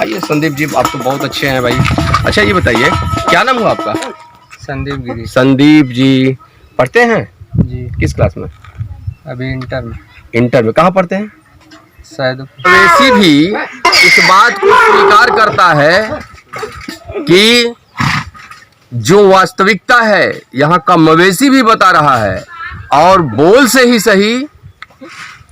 आइए संदीप जी, आप तो बहुत अच्छे हैं भाई। अच्छा ये बताइए क्या नाम हुआ आपका? संदीप गिरी। संदीप जी पढ़ते हैं जी। किस क्लास में? अभी इंटर में। इंटर में। कहाँ पढ़ते हैं? शायद मवेशी भी इस बात को स्वीकार करता है कि जो वास्तविकता है यहाँ का मवेशी भी बता रहा है, और बोल से ही सही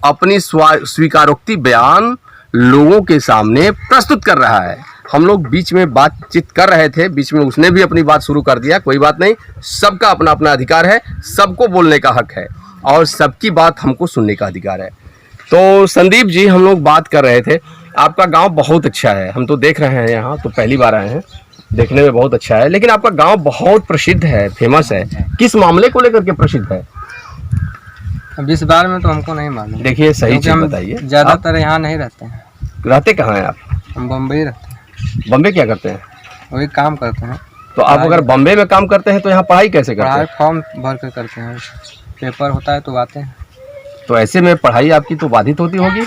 अपनी स्वीकारोक्ति बयान लोगों के सामने प्रस्तुत कर रहा है। हम लोग बीच में बातचीत कर रहे थे, बीच में उसने भी अपनी बात शुरू कर दिया। कोई बात नहीं, सबका अपना अपना अधिकार है, सबको बोलने का हक है और सबकी बात हमको सुनने का अधिकार है। तो संदीप जी, हम लोग बात कर रहे थे, आपका गांव बहुत अच्छा है, हम तो देख रहे हैं यहाँ, तो पहली बार आए हैं, देखने में बहुत अच्छा है, लेकिन आपका गांव बहुत प्रसिद्ध है, फेमस है। किस मामले को लेकर के प्रसिद्ध है? अब इस बारे में तो हमको नहीं मालूम। देखिए सही चीज बताइए। ज़्यादातर यहाँ नहीं रहते हैं। रहते कहाँ हैं आप? हम बम्बई रहते हैं। बम्बे क्या करते हैं? वही काम करते हैं। तो आप अगर बम्बे में काम करते हैं तो यहाँ पढ़ाई कैसे करते हैं? फॉर्म भर कर करते हैं, पेपर होता है तो आते हैं। तो ऐसे में पढ़ाई आपकी तो बाधित होती होगी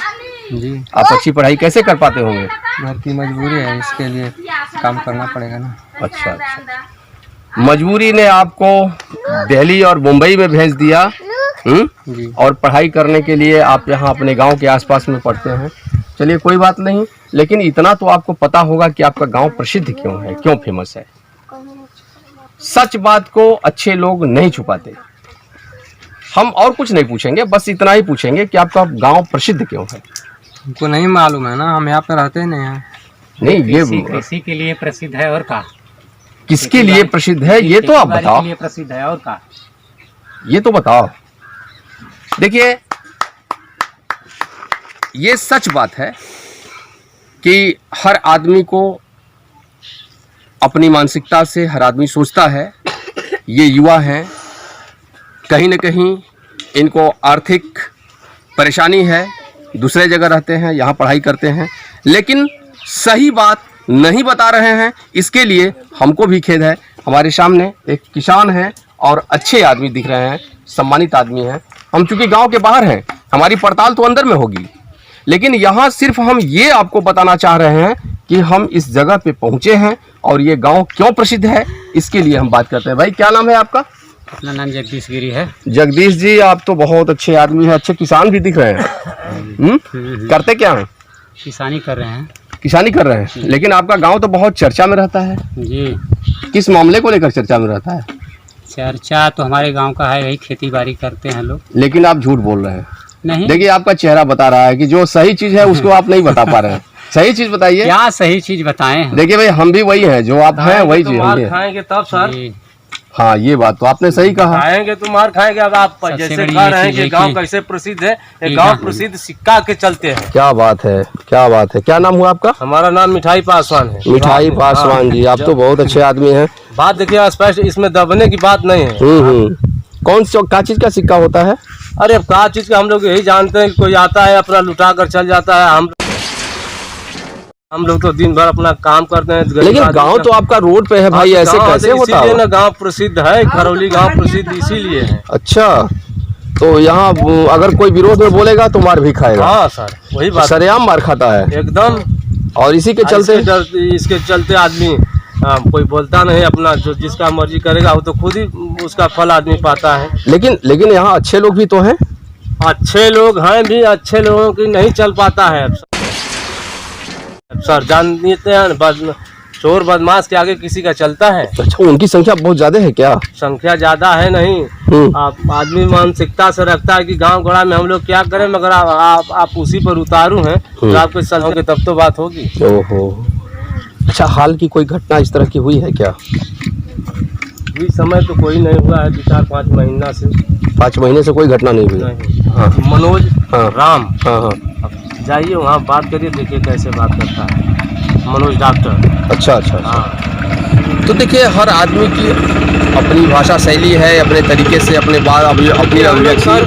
जी। आप अच्छी पढ़ाई कैसे कर पाते होंगे? घर की मजबूरी है, इसके लिए काम करना पड़ेगा ना। अच्छा, मजबूरी ने आपको दिल्ली और मुंबई में भेज दिया जी। और पढ़ाई करने के लिए आप यहाँ अपने गांव के आसपास में पढ़ते हैं। चलिए कोई बात नहीं, लेकिन इतना तो आपको पता होगा कि आपका गांव प्रसिद्ध क्यों है, क्यों फेमस है। सच बात को अच्छे लोग नहीं छुपाते। हम और कुछ नहीं पूछेंगे, बस इतना ही पूछेंगे कि आपका गांव प्रसिद्ध क्यों है। हमको नहीं मालूम है ना, हम यहाँ पे रहते ही नहीं हैं। नहीं, ये कृषि के लिए प्रसिद्ध है और का किसके लिए प्रसिद्ध है ये तो आप बताओ। के लिए प्रसिद्ध है और का ये तो बताओ। देखिए, ये सच बात है कि हर आदमी को अपनी मानसिकता से हर आदमी सोचता है, ये युवा हैं, कहीं न कहीं इनको आर्थिक परेशानी है, दूसरे जगह रहते हैं, यहाँ पढ़ाई करते हैं, लेकिन सही बात नहीं बता रहे हैं। इसके लिए हमको भी खेद है। हमारे सामने एक किसान है और अच्छे आदमी दिख रहे हैं, सम्मानित आदमी हैं। हम चूंकि गांव के बाहर हैं, हमारी पड़ताल तो अंदर में होगी, लेकिन यहाँ सिर्फ हम ये आपको बताना चाह रहे हैं कि हम इस जगह पे पहुँचे हैं और ये गांव क्यों प्रसिद्ध है, इसके लिए हम बात करते हैं। भाई, क्या नाम है आपका? अपना नाम जगदीश गिरी है। जगदीश जी, आप तो बहुत अच्छे आदमी हैं, अच्छे किसान भी दिख रहे हैं। करते क्या हैं? किसानी कर रहे हैं। किसानी कर रहे हैं, लेकिन आपका गांव तो बहुत चर्चा में रहता है। जी। किस मामले को लेकर चर्चा में रहता है? चर्चा तो हमारे गांव का है, यही खेती बाड़ी करते हैं लोग। लेकिन आप झूठ बोल रहे हैं। नहीं, देखिए, आपका चेहरा बता रहा है कि जो सही चीज है उसको आप नहीं बता पा रहे हैं। सही चीज बताइए। क्या सही चीज बताएं? देखिए भाई, हम भी वही हैं, जो आप हैं वही चीज हम भी हैं। खाएंगे तब सर। जी। हाँ, ये बात तो आपने सही कहा। खाएंगे तो मार खाएंगे। अब आप जैसे खा रहे हैं कि गांव कैसे प्रसिद्ध है, ये गांव प्रसिद्ध सिक्का के चलते हैं। क्या बात है, क्या बात है। क्या नाम हुआ आपका? हमारा नाम मिठाई पासवान है। मिठाई पासवान जी, आप तो बहुत अच्छे आदमी हैं। बात देखिए स्पष्ट, इसमें दबने की बात नहीं है। कौन सा क्या चीज का सिक्का होता है? अरे अब क्या चीज का हम लोग यही जानते हैं कि कोई आता है अपना लुटा कर चल जाता है। हम लोग तो दिन भर अपना काम करते हैं। लेकिन गांव तो आपका रोड पे है भाई, ऐसे कैसे होता है? ना गांव प्रसिद्ध है, खरौली गांव प्रसिद्ध इसीलिए है। अच्छा, तो यहाँ अगर कोई विरोध में बोलेगा तो मार भी खाएगा? हाँ सर, वही बात। सरेआम मार खाता है एकदम। और इसी के चलते इसके चलते आदमी कोई बोलता नहीं, अपना जो जिसका मर्जी करेगा वो तो खुद ही उसका फल आदमी पाता है। लेकिन यहाँ अच्छे लोग भी तो हैं। अच्छे लोग हैं भी, अच्छे लोगों की नहीं चल पाता है सर। जानते हैं, चोर बदमाश के आगे किसी का चलता है? अच्छा, उनकी संख्या बहुत ज्यादा है क्या? संख्या ज्यादा है नहीं, आप आदमी मानसिकता से रखता है कि गांव गड़ा में हम लोग क्या करें, मगर आप उसी पर उतारू हैं तो आपको चलोगे तब तो बात होगी। ओहो, अच्छा, हाल की कोई घटना इस तरह की हुई है क्या? इस समय तो कोई नहीं हुआ है, 4-5 महीना से। 5 महीने से कोई घटना नहीं हुई? नहीं। हाँ। मनोज राम, हाँ, जाइए वहाँ बात करिए, देखिए कैसे बात करता है मनोज डॉक्टर। अच्छा। हाँ। तो देखिए, हर आदमी की अपनी भाषा शैली है, अपने तरीके से अपने बात अपनी अभिव्यक्ति।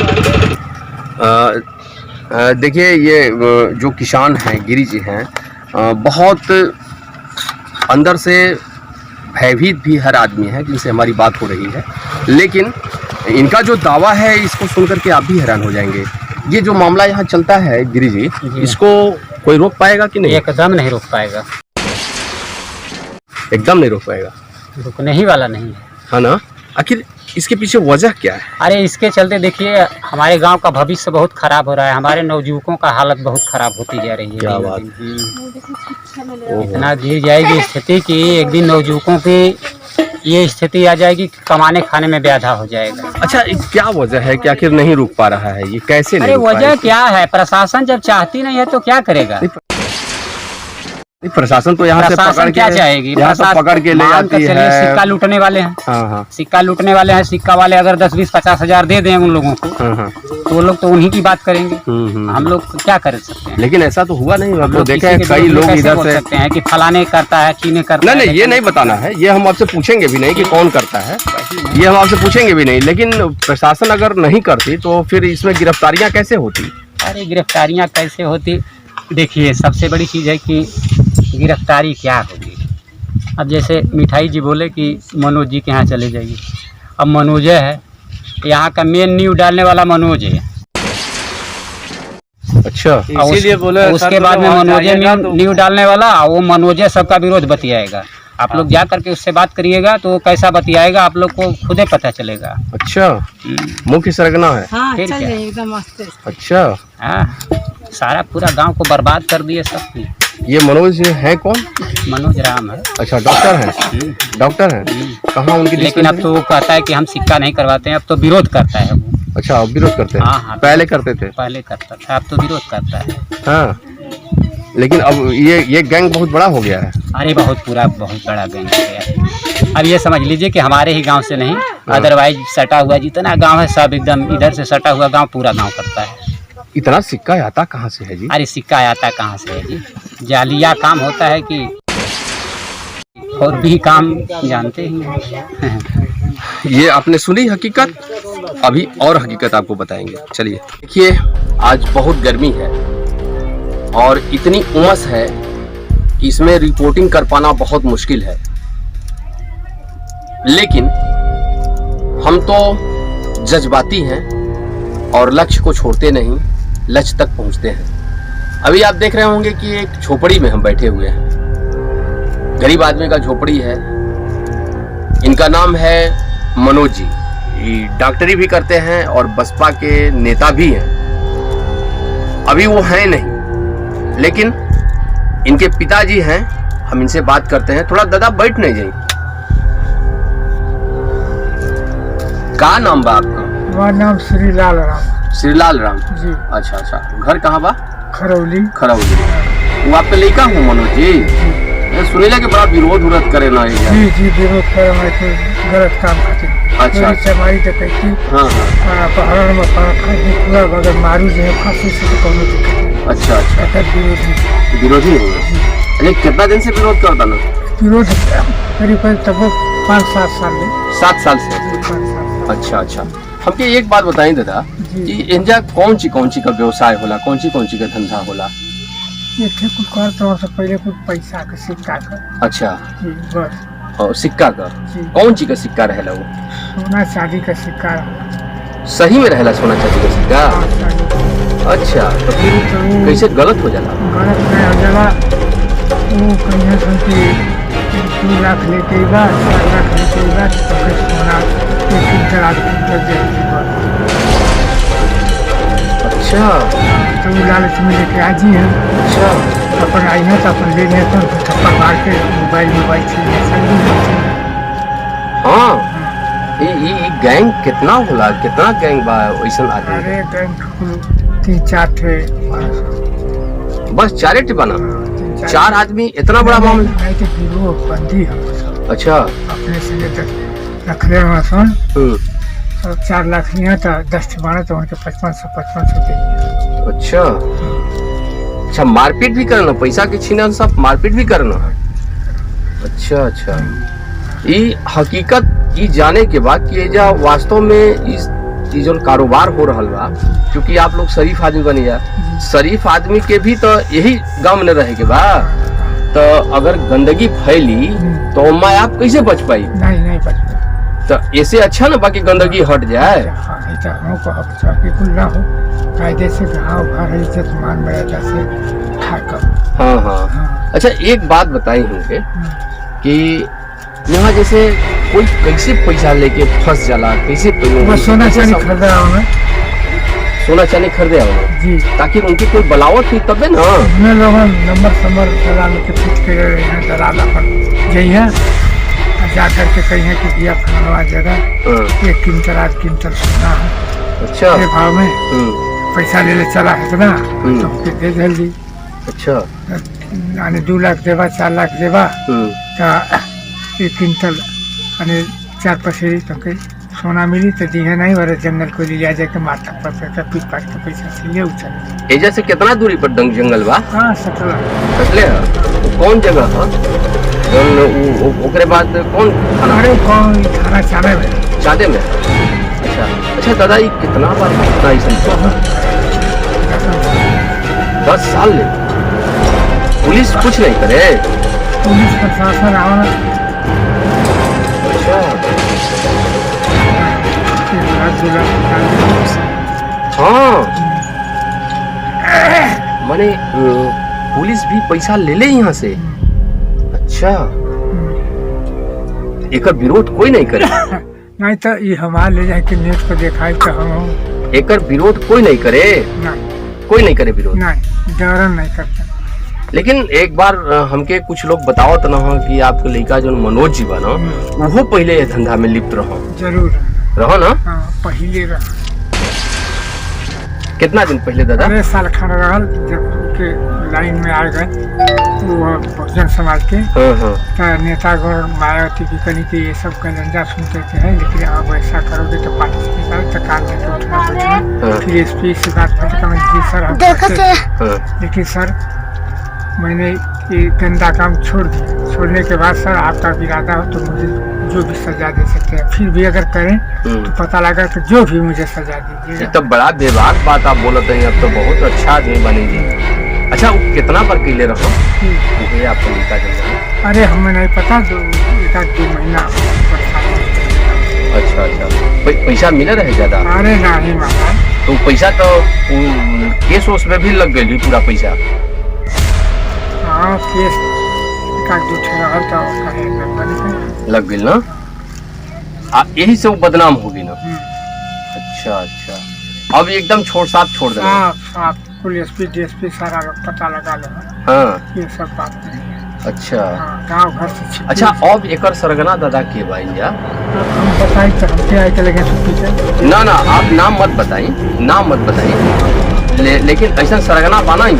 देखिए, ये जो किसान हैं, गिरी जी हैं, बहुत अंदर से भयभीत भी हर आदमी है जिनसे हमारी बात हो रही है, लेकिन इनका जो दावा है इसको सुनकर के आप भी हैरान हो जाएंगे। ये जो मामला यहाँ चलता है गिरी जी, इसको कोई रोक पाएगा कि नहीं? एकदम नहीं रोक पाएगा। एकदम नहीं रोक पाएगा, रुकने ही वाला नहीं है। है ना? आखिर इसके पीछे वजह क्या है? अरे इसके चलते देखिए, हमारे गांव का भविष्य बहुत खराब हो रहा है, हमारे नवयुवकों का हालत बहुत खराब होती जा रही है। क्या बात? इतना गिर जाएगी स्थिति कि एक दिन नवयुवकों की ये स्थिति आ जाएगी कि कमाने खाने में व्याधा हो जाएगा। अच्छा, क्या वजह है कि आखिर नहीं रुक पा रहा है, ये कैसे नहीं अरे रुक पा वजह रहा क्या है, प्रशासन जब चाहती नहीं है तो क्या करेगा। है? प्रशासन तो यहाँ से प्रशासन पकड़ क्या के चाहेगी, यहाँ से पकड़ के ले मान कर जाती चलिए, है। सिक्का लूटने वाले हैं, हाँ हाँ सिक्का लूटने वाले हैं, सिक्का वाले अगर 10-20-50 हजार दे दें उन लोगों को हाँ हाँ। तो वो लोग तो उन्हीं की बात करेंगे। हम लोग क्या कर सकते हैं। लेकिन ऐसा तो हुआ नहीं, हम लोग देखे किसी हैं के कई विरोध में लोग कैसे इधर बोल से। सकते हैं कि फलाने करता है, चीने करता नहीं है। नहीं, ये नहीं बताना है, ये हम आपसे पूछेंगे भी नहीं कि कौन करता है, ये हम आपसे पूछेंगे भी नहीं। लेकिन प्रशासन अगर नहीं करती तो फिर इसमें गिरफ्तारियां कैसे होती? अरे गिरफ्तारियां कैसे होती, देखिए सबसे बड़ी चीज़ है कि गिरफ्तारी क्या होगी। अब जैसे मिठाई जी बोले कि मनोज जी के यहाँ चले जाइए, अब मनोज है, यहाँ का मेन न्यू डालने वाला मनोज है। अच्छा, इसीलिए बोले उसके बाद में मनोजे न्यू डालने वाला, वो मनोजे सबका विरोध बतियाएगा। आप लोग जा करके उससे बात करिएगा तो वो कैसा बतियाएगा आप लोग को खुदे पता चलेगा। अच्छा, मुख्य सरगना है। हाँ फिर चल क्या? जाइए एकदम मस्त। अच्छा, हाँ, सारा पूरा गांव को बर्बाद कर दिए सब। ये मनोज है कौन? मनोज राम है। अच्छा, डॉक्टर है, डॉक्टर है। कहाँ उनकी? लेकिन अब तो वो कहता है कि हम सिक्का नहीं करवाते हैं, अब तो विरोध करता है वो। अच्छा, अब विरोध करते हैं? हाँ, पहले करते थे? पहले करता था, अब तो विरोध करता है। हाँ, लेकिन अब ये गैंग बहुत बड़ा हो गया है। अरे बहुत बड़ा गैंग हो गया। अब ये समझ लीजिए कि हमारे ही गांव से नहीं, अदरवाइज सटा हुआ जितना गांव है सब एकदम इधर से सटा हुआ गांव पूरा गांव करता है। इतना सिक्का आता कहाँ से है जी? अरे सिक्का आता कहाँ से है जी, जालिया काम होता है कि और भी काम जानते ही हैं। ये आपने सुनी हकीकत, अभी और हकीकत आपको बताएंगे। चलिए देखिए, आज बहुत गर्मी है और इतनी उमस है कि इसमें रिपोर्टिंग कर पाना बहुत मुश्किल है, लेकिन हम तो जज्बाती हैं और लक्ष्य को छोड़ते नहीं, लक्ष्य तक पहुंचते हैं। अभी आप देख रहे होंगे कि एक झोपड़ी में हम बैठे हुए हैं, गरीब आदमी का झोपड़ी है। इनका नाम है मनोज जी, ये डॉक्टरी भी करते हैं और बसपा के नेता भी हैं। अभी वो हैं नहीं, लेकिन इनके पिताजी हैं, हम इनसे बात करते हैं। थोड़ा दादा बैठ नहीं जाइए। क्या नाम बा आपका? हमारा नाम श्रीलाल राम श्रीलाल राम जी। अच्छा अच्छा, घर कहाँ बा? खरौली। खरौली। वो आपके लड़का हूँ मनोज जी, सुनीला के बड़ा विरोध उरोध करे ना ये। जी जी, विरोध कर गलत काम खातिर। अच्छा। चमारी डकैती, हाँ हाँ, पहाड़ में पूरा अगर मारू जो फांसी से तो कोनो दिक्कत नहीं। अच्छा अच्छा, एकर विरोधी विरोधी हो गए। अरे कितना दिन से विरोध करता ना? विरोध करीब तब 5-7 साल में। 7 साल से। 5-7 साल। अच्छा अच्छा, हमके एक बात बताई दादा कि इंजा कौन सी का व्यवसाय होला, कौन सी का धंधा होला? ये थे कुछ कर तो से पहले कुछ पैसा का सिक्का का। अच्छा, जी बस। और सिक्का का जी। कौन सी का सिक्का रहेला वो? सोना चांदी का सिक्का। सही में रहेला सोना चांदी का सिक्का? हाँ, चांदी। अच्छा, तो फिर कैसे गलत हो जाला? गलत नहीं हो जाला, वो कहीं सुन के 2 लाख लेके बा, 4 लाख लेके बा, तो फिर सोना एक कुंटल आध कुंटल दे दीजिए। अच्छा तो वो लालच में लेके आज ही है। अच्छा, अपन आई है तो अपन ले लेते हैं, तो थप्पड़ मार के मोबाइल छीन हाँ। ये गैंग कितना होला, कितना गैंग बा वैसन आदमी? अरे बैंक 3-4 थे। बस 4 टे बना? 4 आदमी, इतना बड़ा मामला? नहीं तो गिरोह बंदी है। अच्छा, अपने से रख रहे हैं सुन। 4 लाख लिया था, 10 12 तो उनके 5500 दे। अच्छा अच्छा, मारपीट भी करना, पैसा के छीना सब मारपीट भी करना? अच्छा अच्छा, ये हकीकत ये जाने के बाद कि ये वास्तव में इस जो कारोबार हो रहा बा, क्योंकि आप लोग शरीफ आदमी बनी जा, शरीफ आदमी के भी तो यही गांव में रहे के बा, तो अगर गंदगी फैली तो मैं आप कैसे बच पाई? नहीं बच। तो ऐसे अच्छा ना बाकी गंदगी हट जाए। नहीं तो हमको अब बिल्कुल ना हो, कायदे से गाँव घर इज्जत मान मर्यादा से ठाक। हाँ हाँ। अच्छा, एक बात बताई होंगे कि यहाँ जैसे कोई कैसे पैसा लेके फंस जाला, कैसे सोना चांदी खरीदा हमें। सोना चांदी खरीदे हो जी, ताकि उनकी कोई बलावट हुई तबे ना। हमने लोग नंबर दलाल के फिट के दलाल अपन यही है, जा करके कहीं कि भैया फलाना जगह 1 क्विंटल 8 क्विंटल सोना है, अच्छा। ये भाव में पैसा ले चला है इतना, तो हमके दे जल्दी। अच्छा। यानी 2 लाख देवा 4 लाख देवा तो 1 क्विंटल यानी 4 पसेरी तो कहीं सोना मिली तो दी है नहीं, और जंगल को लिया जाके माथा पर पीट पाट के पैसा से ले उचल। एजा से कितना दूरी पर जंगल बा? हाँ, सटला सटले है। कौन जगह है? ओकरे बाद कौन थाना? अरे कौन थाना चाने में? चादे में। अच्छा अच्छा दादा, ये कितना बार कितना ऐसा 10 साल ले पुलिस कुछ नहीं करे? पुलिस प्रशासन आओ। अच्छा। हाँ, माने पुलिस भी पैसा ले ले यहाँ से? अच्छा, एकर विरोध कोई नहीं करे? नहीं तो ये हमारे ले जाके नेट पर दिखाई तो हम एकर विरोध कोई नहीं करे? नहीं, कोई नहीं करे विरोध? नहीं, डरन नहीं करते। लेकिन एक बार हमके कुछ लोग बताओ तो ना कि आपके लड़का जो मनोज जी बा ना, वो पहले ये धंधा में लिप्त जरूर रहो ना? हाँ, पहले रहा। कितना दिन पहले दादा? अरे साल खान रहल जब के लाइन में आ गए वो बहुजन समाज के, तो नेतागण मायावती भी कहीं कि ये सब गंजा सुनते हैं, लेकिन अब ऐसा करोगे तो पार्टी तो कान लेके उठना पड़ेगा। फिर SP से बात जी सर हम, लेकिन सर मैंने ये गंदा काम छोड़ दिया। छोड़ने के बाद सर आपका इरादा हो तो मुझे जो भी सजा दे सकते हैं, फिर भी अगर करें तो पता लगा तो जो भी मुझे सजा दीजिए। ये तो बड़ा बेबाक बात आप बोलते हैं, अब तो बहुत अच्छा आदमी बनेगी। अच्छा, वो कितना पर किले रहो ये आपको लिखा जाएगा? अरे हमें नहीं पता, 1-2 महीना। अच्छा अच्छा, पैसा मिले रहे ज्यादा? अरे नहीं माता, तो पैसा तो केस वोस में भी लग गई पूरा पैसा? हाँ, केस 1-2 लग गई ना, यही से वो बदनाम होगी ना? अच्छा अच्छा, अब एकदम छोड़ दे। कुल SP DSP सारा पता लगा लो। हाँ, ये सब बात नहीं है। अच्छा। गाँव घर से अच्छा, अब एकर सरगना दादा के भाई जा हम बताई तो हमके आए के लगे छुट्टी ना ना, आप नाम मत बताइए, लेकिन ऐसा सरगना पाना ही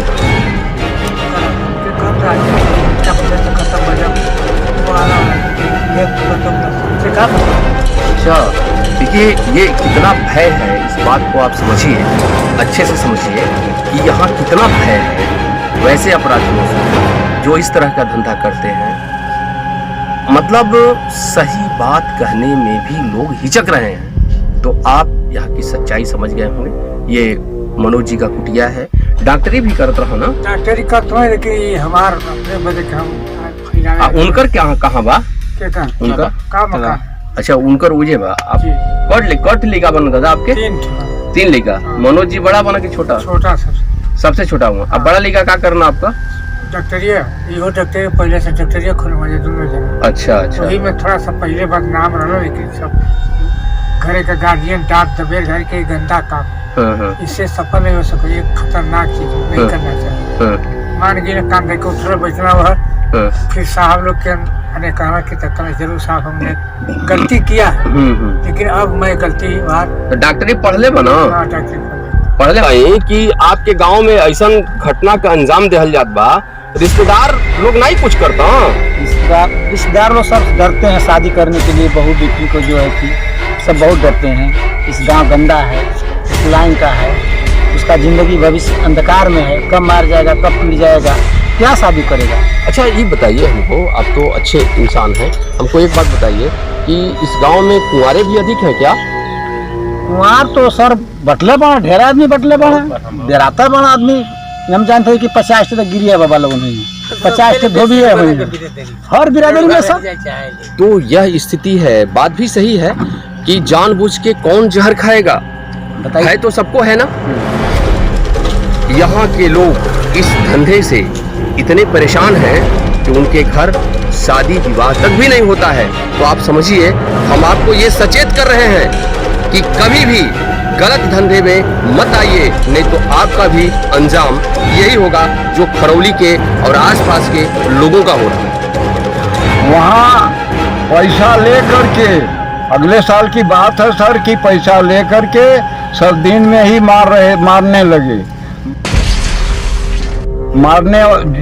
अच्छा। देखिए, ये कितना भय है, इस बात को आप समझिए, अच्छे से समझिए कि यहाँ कितना भय है वैसे अपराधियों से जो इस तरह का धंधा करते हैं। मतलब सही बात कहने में भी लोग हिचक रहे हैं। तो आप यहाँ की सच्चाई समझ गए होंगे। ये मनोज जी का कुटिया है, डॉक्टरी भी करते रहो ना? डॉक्टरी करते हैं, लेकिन हमार अपने बदे हम उनकर क्या कहाँ बा? उनका का मकान? अच्छा, उनकर उजे बा। आप कट लिखा बना दादा आपके? 3 लिखा। मनोज जी बड़ा बना कि छोटा? छोटा, सबसे छोटा हुआ। अब बड़ा लिखा क्या करना आपका? डॉक्टरिया, इहो डॉक्टरिया पहले से डॉक्टरिया खुलवा दोनों जगह। अच्छा अच्छा, वही में थोड़ा सा पहले बदनाम रहा, लेकिन सब घरे का गार्जियन डांट दबे, घर के गंदा काम, इससे सफल नहीं हो सके। ये खतरनाक चीज नहीं करना चाहिए। मान गए काम देखे उठना बैठना हुआ, फिर साहब लोग के मैंने कहा कि तक जरूर साहब हमने गलती किया है, लेकिन अब मैं गलती तो डॉक्टरी पढ़ ले बना? पढ़ ले भाई कि आपके गांव में ऐसा घटना का अंजाम दिहल जात बा, रिश्तेदार लोग नहीं कुछ करता? रिश्तेदार लोग सब डरते हैं शादी करने के लिए। बहू बेटी को जो है कि सब बहुत डरते हैं। इस गांव गंदा है, इस लाइन का है, उसका जिंदगी भविष्य अंधकार में है, कब मार जाएगा, कब पीट जाएगा, क्या शादी करेगा। अच्छा, ये बताइए हमको, आप तो अच्छे इंसान हैं, हमको एक बात बताइए कि इस गांव में कुंवारे भी अधिक हैं क्या? कुंवार तो सर बटले बना, ढेर आदमी बटले बना, डेराता बना आदमी। हम जानते हैं कि 50 तक गिरी है बाबा लोगों ने, 50 धोबी है हर बिरादरी में सब। तो यह स्थिति है। बात भी सही है कि जानबूझ के कौन जहर खाएगा, बताइए तो सबको है ना। यहाँ के लोग इस धंधे से इतने परेशान हैं कि उनके घर शादी विवाह तक भी नहीं होता है। तो आप समझिए, हम आपको ये सचेत कर रहे हैं कि कभी भी गलत धंधे में मत आइए, नहीं तो आपका भी अंजाम यही होगा जो खरौली के और आसपास के लोगों का हो रहा है। वहाँ पैसा ले करके, अगले साल की बात है सर, कि पैसा ले करके सर दिन में ही मारने लगे।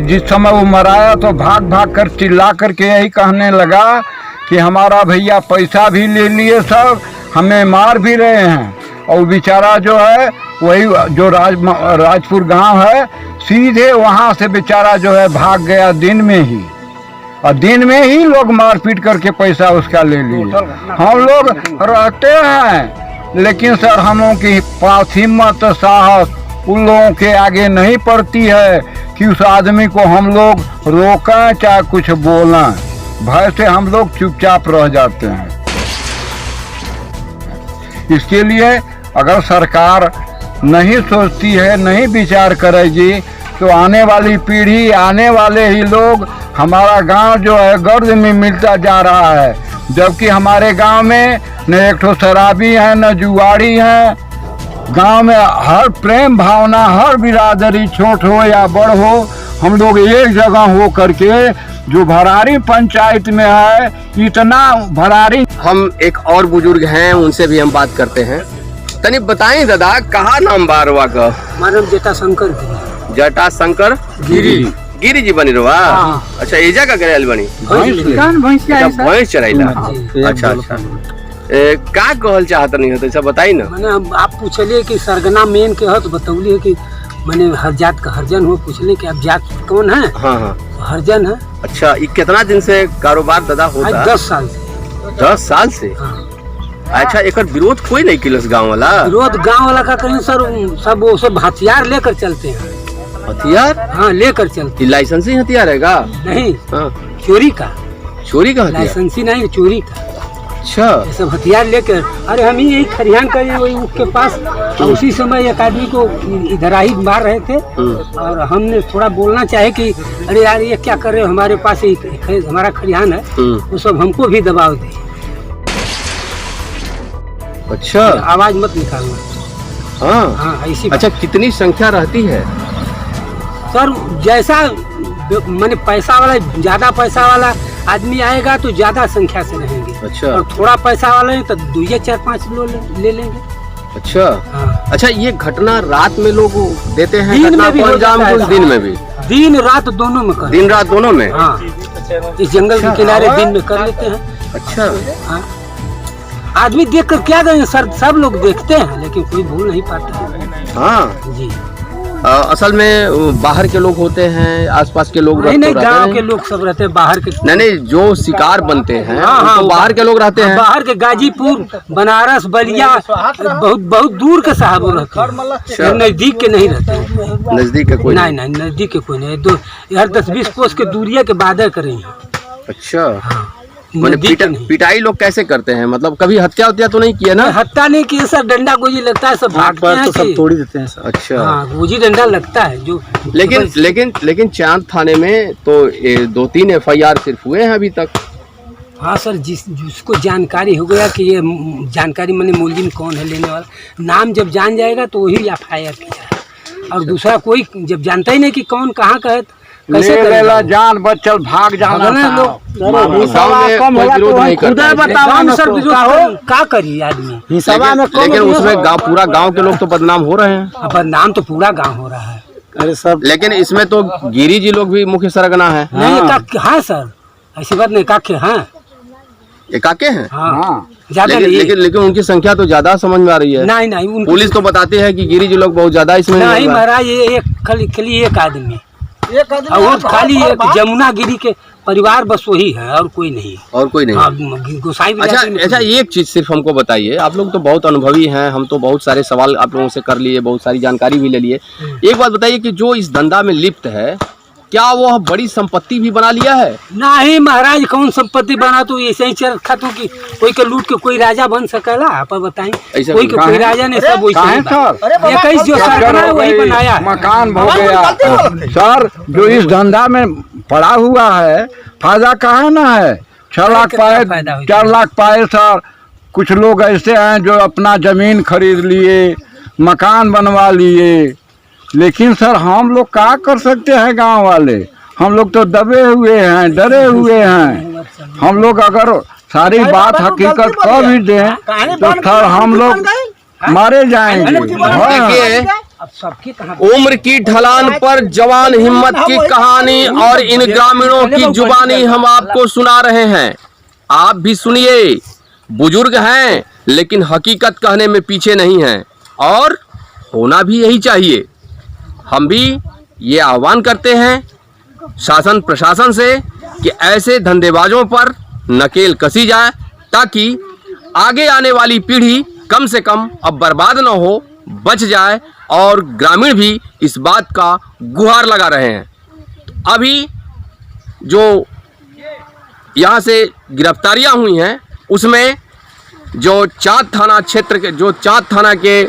जिस समय वो मराया तो भाग भाग कर चिल्ला करके यही कहने लगा कि हमारा भैया पैसा भी ले लिए सब, हमें मार भी रहे हैं। और बेचारा जो है वही जो राजपुर गांव है, सीधे वहां से बेचारा जो है भाग गया दिन में ही, और दिन में ही लोग मारपीट करके पैसा उसका ले लिए। हम लोग रहते हैं, लेकिन सर हम लोगों की पास हिम्मत साहस उन लोगों के आगे नहीं पड़ती है कि उस आदमी को हम लोग रोकें चाहे कुछ बोलें। भय से हम लोग चुपचाप रह जाते हैं। इसके लिए अगर सरकार नहीं सोचती है, नहीं विचार करेगी, तो आने वाली पीढ़ी, आने वाले ही लोग, हमारा गांव जो है गर्द में मिलता जा रहा है। जबकि हमारे गांव में न एक ठो शराबी है, न जुआड़ी है। गांव में हर प्रेम भावना, हर बिरादरी, छोट हो या बड़ हो, हम लोग एक जगह हो करके, जो भरारी पंचायत में है, इतना भरारी। हम एक और बुजुर्ग हैं, उनसे भी हम बात करते हैं। तनी बताएं दादा, कहाँ नाम बारवा का? हमारा जटाशंकर गिरी। जटाशंकर गिरी जी बनी रहा। अच्छा, एजा का करे बनी भैंस चराइला। अच्छा अच्छा, का कहल चाहत नहीं होता, सब बताई ना। मैंने आप पूछलिए कि सरगना मेन के हो, तो बतौलिए कि मैंने हर जात का हरजन हो। पूछले कि आप जात कौन है? हाँ हाँ, हरजन है। अच्छा, ये कितना दिन से कारोबार दादा होता है? 10 साल से। 10 साल से? हाँ। अच्छा, एक विरोध कोई नहीं किलस गाँव वाला? विरोध गाँव वाला का कहीं सर, सब वो सब हथियार लेकर चलते हैं। हथियार? हाँ, लेकर चलते। लाइसेंसी हथियार है का? नहीं, हाँ। चोरी का। चोरी का हथियार? लाइसेंसी नहीं, चोरी का। अच्छा, ये सब हथियार लेकर। अरे हम ही यही खरियान कर वही उसके पास, उसी समय एक आदमी को इधर ही मार रहे थे, और हमने थोड़ा बोलना चाहे कि अरे यार ये क्या कर रहे हो, हमारे पास हमारा खरियान है, वो सब हमको भी दबाव दे। अच्छा, आवाज मत निकालना। हाँ हाँ, ऐसी। अच्छा, कितनी संख्या रहती है सर? जैसा मैंने पैसा वाला, ज्यादा पैसा वाला आदमी आएगा तो ज्यादा संख्या से रहेंगे। अच्छा, और थोड़ा पैसा वाला है तो 2 4 5 लोग ले लेंगे। अच्छा। हाँ। अच्छा, ये घटना रात में लोग देते हैं? दिन में भी हो जाता है। दिन में भी? दिन रात दोनों में कर। दिन रात दोनों में? हाँ, इस जंगल के किनारे दिन में कर लेते हैं। अच्छा। हाँ, आदमी देख कर क्या करें सर, सब लोग देखते हैं लेकिन कोई भूल नहीं पाता। हाँ जी। असल में बाहर के लोग होते हैं, आसपास के लोग? नहीं, गांव के लोग सब रहते हैं, बाहर के नहीं, जो शिकार बनते हैं। हाँ, तो बाहर के लोग रहते हैं। बाहर के गाजीपुर, बनारस, बलिया, बहुत दूर के साहब रहते हैं, नजदीक के नहीं रहते। नजदीक के कोई नहीं, नजदीक के कोई नहीं। यार 10-20 कोस के दूरिया के बादे करें। अच्छा, मैंने पिटाई लोग कैसे करते हैं? मतलब कभी हत्या तो नहीं किया ना? हत्या नहीं किया सर, डंडा गोजी लगता है, सब भागते हैं तो सब तोड़ देते हैं सर। अच्छा, हाँ, गोजी डंडा लगता है जो। लेकिन चांद थाने में तो 2-3 FIR सिर्फ हुए हैं अभी तक। हाँ सर, जिसको जानकारी हो गया कि ये जानकारी मैंने मुलजिम कौन है, लेने वाला नाम जब जान जाएगा तो वही FIR किया है। और दूसरा कोई जब जानता ही नहीं कि कौन कहाँ का है, कैसे करेगा? जान बचल भाग जाना लोग। क्या करिए आदमी? लेकिन उसमें पूरा गांव के लोग तो बदनाम हो रहे हैं। बदनाम तो पूरा गांव हो रहा है। अरे सब, लेकिन इसमें तो गिरी जी लोग भी मुख्य सरगना है। नहीं, हाँ सर, ऐसी बात नहीं। काके हैं, एकाके हैं। हाँ, ज्यादा लेकिन उनकी संख्या तो ज्यादा समझ में आ रही है। नहीं, पुलिस तो बताती है कि गिरी जी लोग बहुत ज्यादा इसमें। नहीं महाराज, ये खाली एक आदमी, और वो खाली एक जमुना गिरी के परिवार बस वही है, और कोई नहीं। और कोई नहीं? हाँ, गोसाई। अच्छा, एक चीज सिर्फ हमको बताइए, आप लोग तो बहुत अनुभवी हैं, हम तो बहुत सारे सवाल आप लोगों से कर लिए, बहुत सारी जानकारी भी ले लिए। एक बात बताइए कि जो इस धंधा में लिप्त है, क्या वो बड़ी संपत्ति भी बना लिया है? नहीं महाराज, कौन संपत्ति बना? तो ऐसे ही चल खातू की कोई के लूट के कोई राजा बन सकेला? आप बताएं, कोई के कोई राजा ने सब वही जो सरकार वही बनाया, मकान हो गया। सर, जो इस धंधा में पड़ा हुआ है, फायदा कहाँ ना है? 6 लाख पाए, 4 लाख पाए सर। कुछ लोग ऐसे हैं जो अपना जमीन खरीद लिए, मकान बनवा लिए। लेकिन सर, हम लोग क्या कर सकते हैं? गांव वाले हम लोग तो दबे हुए हैं, डरे हुए हैं। हम लोग अगर सारी बात हकीकत कह भी दें तो सर हम लोग मारे जाएंगे। हाँ। देखिए, अब सबकी कहाँ उम्र की ढलान पर जवान हिम्मत की कहानी और इन ग्रामीणों की जुबानी हम आपको सुना रहे हैं। आप भी सुनिए। बुजुर्ग हैं लेकिन हकीकत कहने में पीछे नहीं हैं और होना भी यही चाहिए। हम भी ये आह्वान करते हैं शासन प्रशासन से कि ऐसे धंधेबाजों पर नकेल कसी जाए ताकि आगे आने वाली पीढ़ी कम से कम अब बर्बाद न हो, बच जाए। और ग्रामीण भी इस बात का गुहार लगा रहे हैं। अभी जो यहाँ से गिरफ्तारियाँ हुई हैं उसमें जो चाँद थाना क्षेत्र के थाना के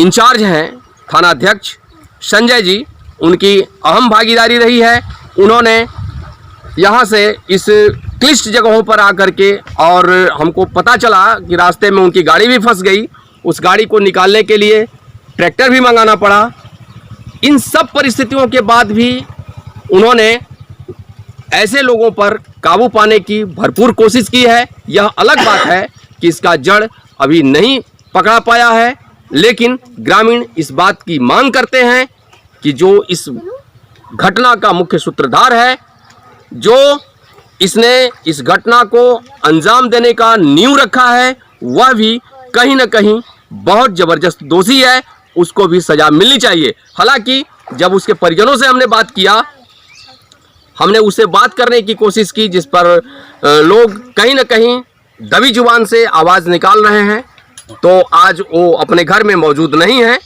इंचार्ज हैं थानाध्यक्ष संजय जी, उनकी अहम भागीदारी रही है। उन्होंने यहाँ से इस क्लिष्ट जगहों पर आकर के, और हमको पता चला कि रास्ते में उनकी गाड़ी भी फंस गई, उस गाड़ी को निकालने के लिए ट्रैक्टर भी मंगाना पड़ा। इन सब परिस्थितियों के बाद भी उन्होंने ऐसे लोगों पर काबू पाने की भरपूर कोशिश की है। यह अलग बात है कि इसका जड़ अभी नहीं पकड़ा पाया है, लेकिन ग्रामीण इस बात की मांग करते हैं कि जो इस घटना का मुख्य सूत्रधार है, जो इसने इस घटना को अंजाम देने का नींव रखा है, वह भी कहीं न कहीं बहुत ज़बरदस्त दोषी है, उसको भी सज़ा मिलनी चाहिए। हालांकि जब उसके परिजनों से हमने बात किया, हमने उससे बात करने की कोशिश की, जिस पर लोग कहीं न कहीं दबी जुबान से आवाज़ निकाल रहे हैं, तो आज वो अपने घर में मौजूद नहीं है।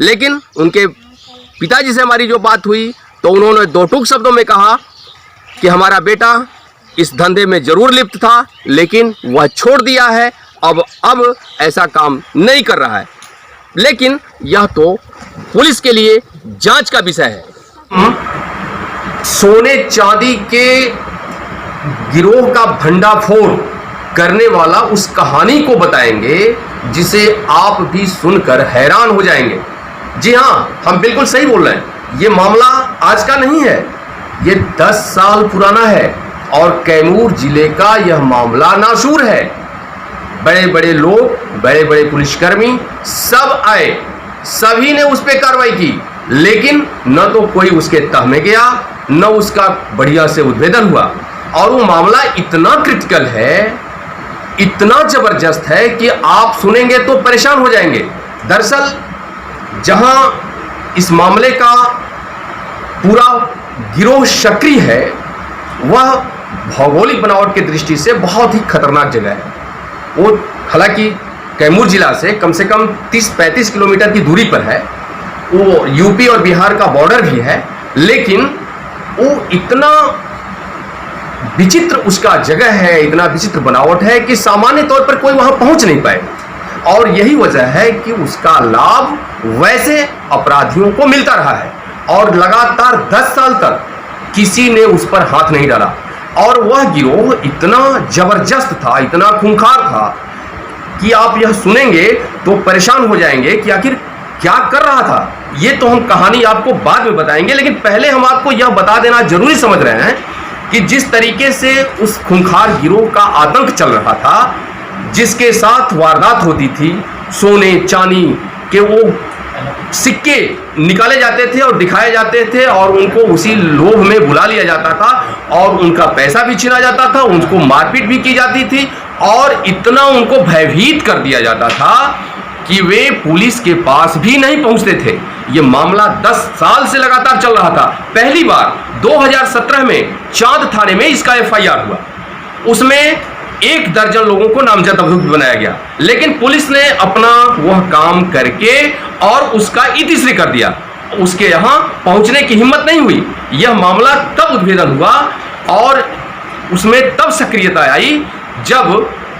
लेकिन उनके पिताजी से हमारी जो बात हुई तो उन्होंने दो टूक शब्दों में कहा कि हमारा बेटा इस धंधे में ज़रूर लिप्त था, लेकिन वह छोड़ दिया है, अब ऐसा काम नहीं कर रहा है। लेकिन यह तो पुलिस के लिए जांच का विषय है। सोने चांदी के गिरोह का भंडाफोड़ करने वाला उस कहानी को बताएंगे जिसे आप भी सुनकर हैरान हो जाएंगे। जी हाँ, हम बिल्कुल सही बोल रहे हैं। ये मामला आज का नहीं है, ये 10 साल पुराना है और कैमूर जिले का यह मामला नासूर है। बड़े बड़े लोग, बड़े बड़े पुलिसकर्मी सब आए, सभी ने उस पर कार्रवाई की, लेकिन न तो कोई उसके तह में गया, न उसका बढ़िया से उद्भेदन हुआ। और वो मामला इतना क्रिटिकल है, इतना जबरदस्त है कि आप सुनेंगे तो परेशान हो जाएंगे। दरअसल जहां इस मामले का पूरा गिरोह सक्रिय है, वह भौगोलिक बनावट की दृष्टि से बहुत ही खतरनाक जगह है। वो हालांकि कैमूर जिला से कम 30-35 किलोमीटर की दूरी पर है, वो यूपी और बिहार का बॉर्डर भी है, लेकिन वो इतना विचित्र उसका जगह है, इतना विचित्र बनावट है कि सामान्य तौर पर कोई वहां पहुंच नहीं पाए। और यही वजह है कि उसका लाभ वैसे अपराधियों को मिलता रहा है और लगातार 10 साल तक किसी ने उस पर हाथ नहीं डाला। और वह गिरोह इतना जबरदस्त था, इतना खूंखार था कि आप यह सुनेंगे तो परेशान हो जाएंगे कि आखिर क्या कर रहा था। ये तो हम कहानी आपको बाद में बताएंगे, लेकिन पहले हम आपको यह बता देना जरूरी समझ रहे हैं कि जिस तरीके से उस खूंखार गिरोह का आतंक चल रहा था, जिसके साथ वारदात होती थी, सोने चांदी के वो सिक्के निकाले जाते थे और दिखाए जाते थे और उनको उसी लोभ में बुला लिया जाता था और उनका पैसा भी छीना जाता था, उनको मारपीट भी की जाती थी और इतना उनको भयभीत कर दिया जाता था कि वे पुलिस के पास भी नहीं पहुंचते थे। ये मामला 10 साल से लगातार चल रहा था। पहली बार 2017 में चांद थाने में इसका FIR हुआ, उसमें 1 दर्जन लोगों को नामजद अभियुक्त बनाया गया, लेकिन पुलिस ने अपना वह काम करके और उसका इतिश्री कर दिया। उसके यहाँ पहुंचने की हिम्मत नहीं हुई। यह मामला तब उद्भेदन हुआ और उसमें तब सक्रियता आई जब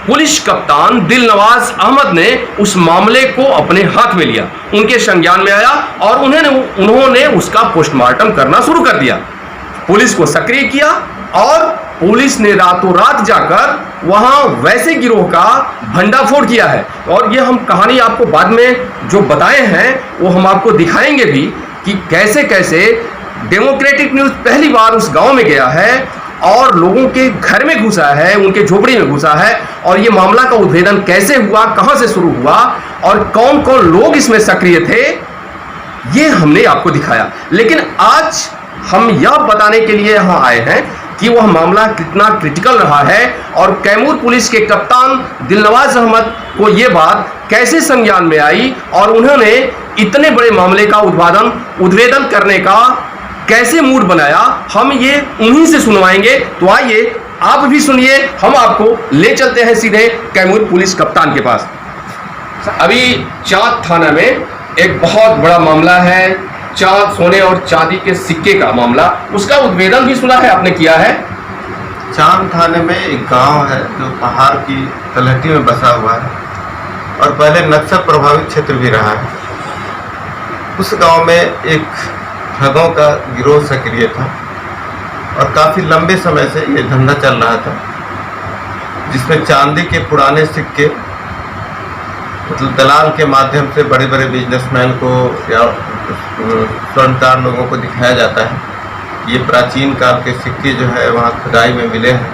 पुलिस कप्तान दिलनवाज अहमद ने उस मामले को अपने हाथ में लिया, उनके संज्ञान में आया और उन्होंने उसका पोस्टमार्टम करना शुरू कर दिया। पुलिस को सक्रिय किया और पुलिस ने रातों रात जाकर वहां वैसे गिरोह का भंडाफोड़ किया है। और ये हम कहानी आपको बाद में जो बताए हैं वो हम आपको दिखाएंगे भी कि कैसे कैसे डेमोक्रेटिक न्यूज़ पहली बार उस गांव में गया है और लोगों के घर में घुसा है, उनके झोपड़ी में घुसा है। और ये मामला का उद्भेदन कैसे हुआ, कहां से शुरू हुआ और कौन कौन लोग इसमें सक्रिय थे, ये हमने आपको दिखाया। लेकिन आज हम यह बताने के लिए यहां आए हैं कि वह मामला कितना क्रिटिकल रहा है और कैमूर पुलिस के कप्तान दिलनवाज अहमद को यह बात कैसे संज्ञान में आई और उन्होंने इतने बड़े मामले का उद्भेदन करने का कैसे मूड बनाया, हम ये उन्हीं से सुनवाएंगे। तो आइए आप भी सुनिए, हम आपको ले चलते हैं सीधे कैमूर पुलिस कप्तान के पास। अभी चांद थाना में एक बहुत बड़ा मामला है, चांद सोने और चांदी के सिक्के का मामला, उसका उद्भेदन भी सुना है आपने, किया है। चांद थाने में एक गांव है जो पहाड़ की तलहटी में बसा हुआ है और पहले नक्सल प्रभावित क्षेत्र भी रहा है। उस गांव में एक ठगों का गिरोह सक्रिय था और काफ़ी लंबे समय से ये धंधा चल रहा था, जिसमें चांदी के पुराने सिक्के मतलब दलाल के माध्यम से बड़े बड़े बिजनेसमैन को या स्वर्णकार लोगों को दिखाया जाता है। ये प्राचीन काल के सिक्के जो है वहाँ खुदाई में मिले हैं,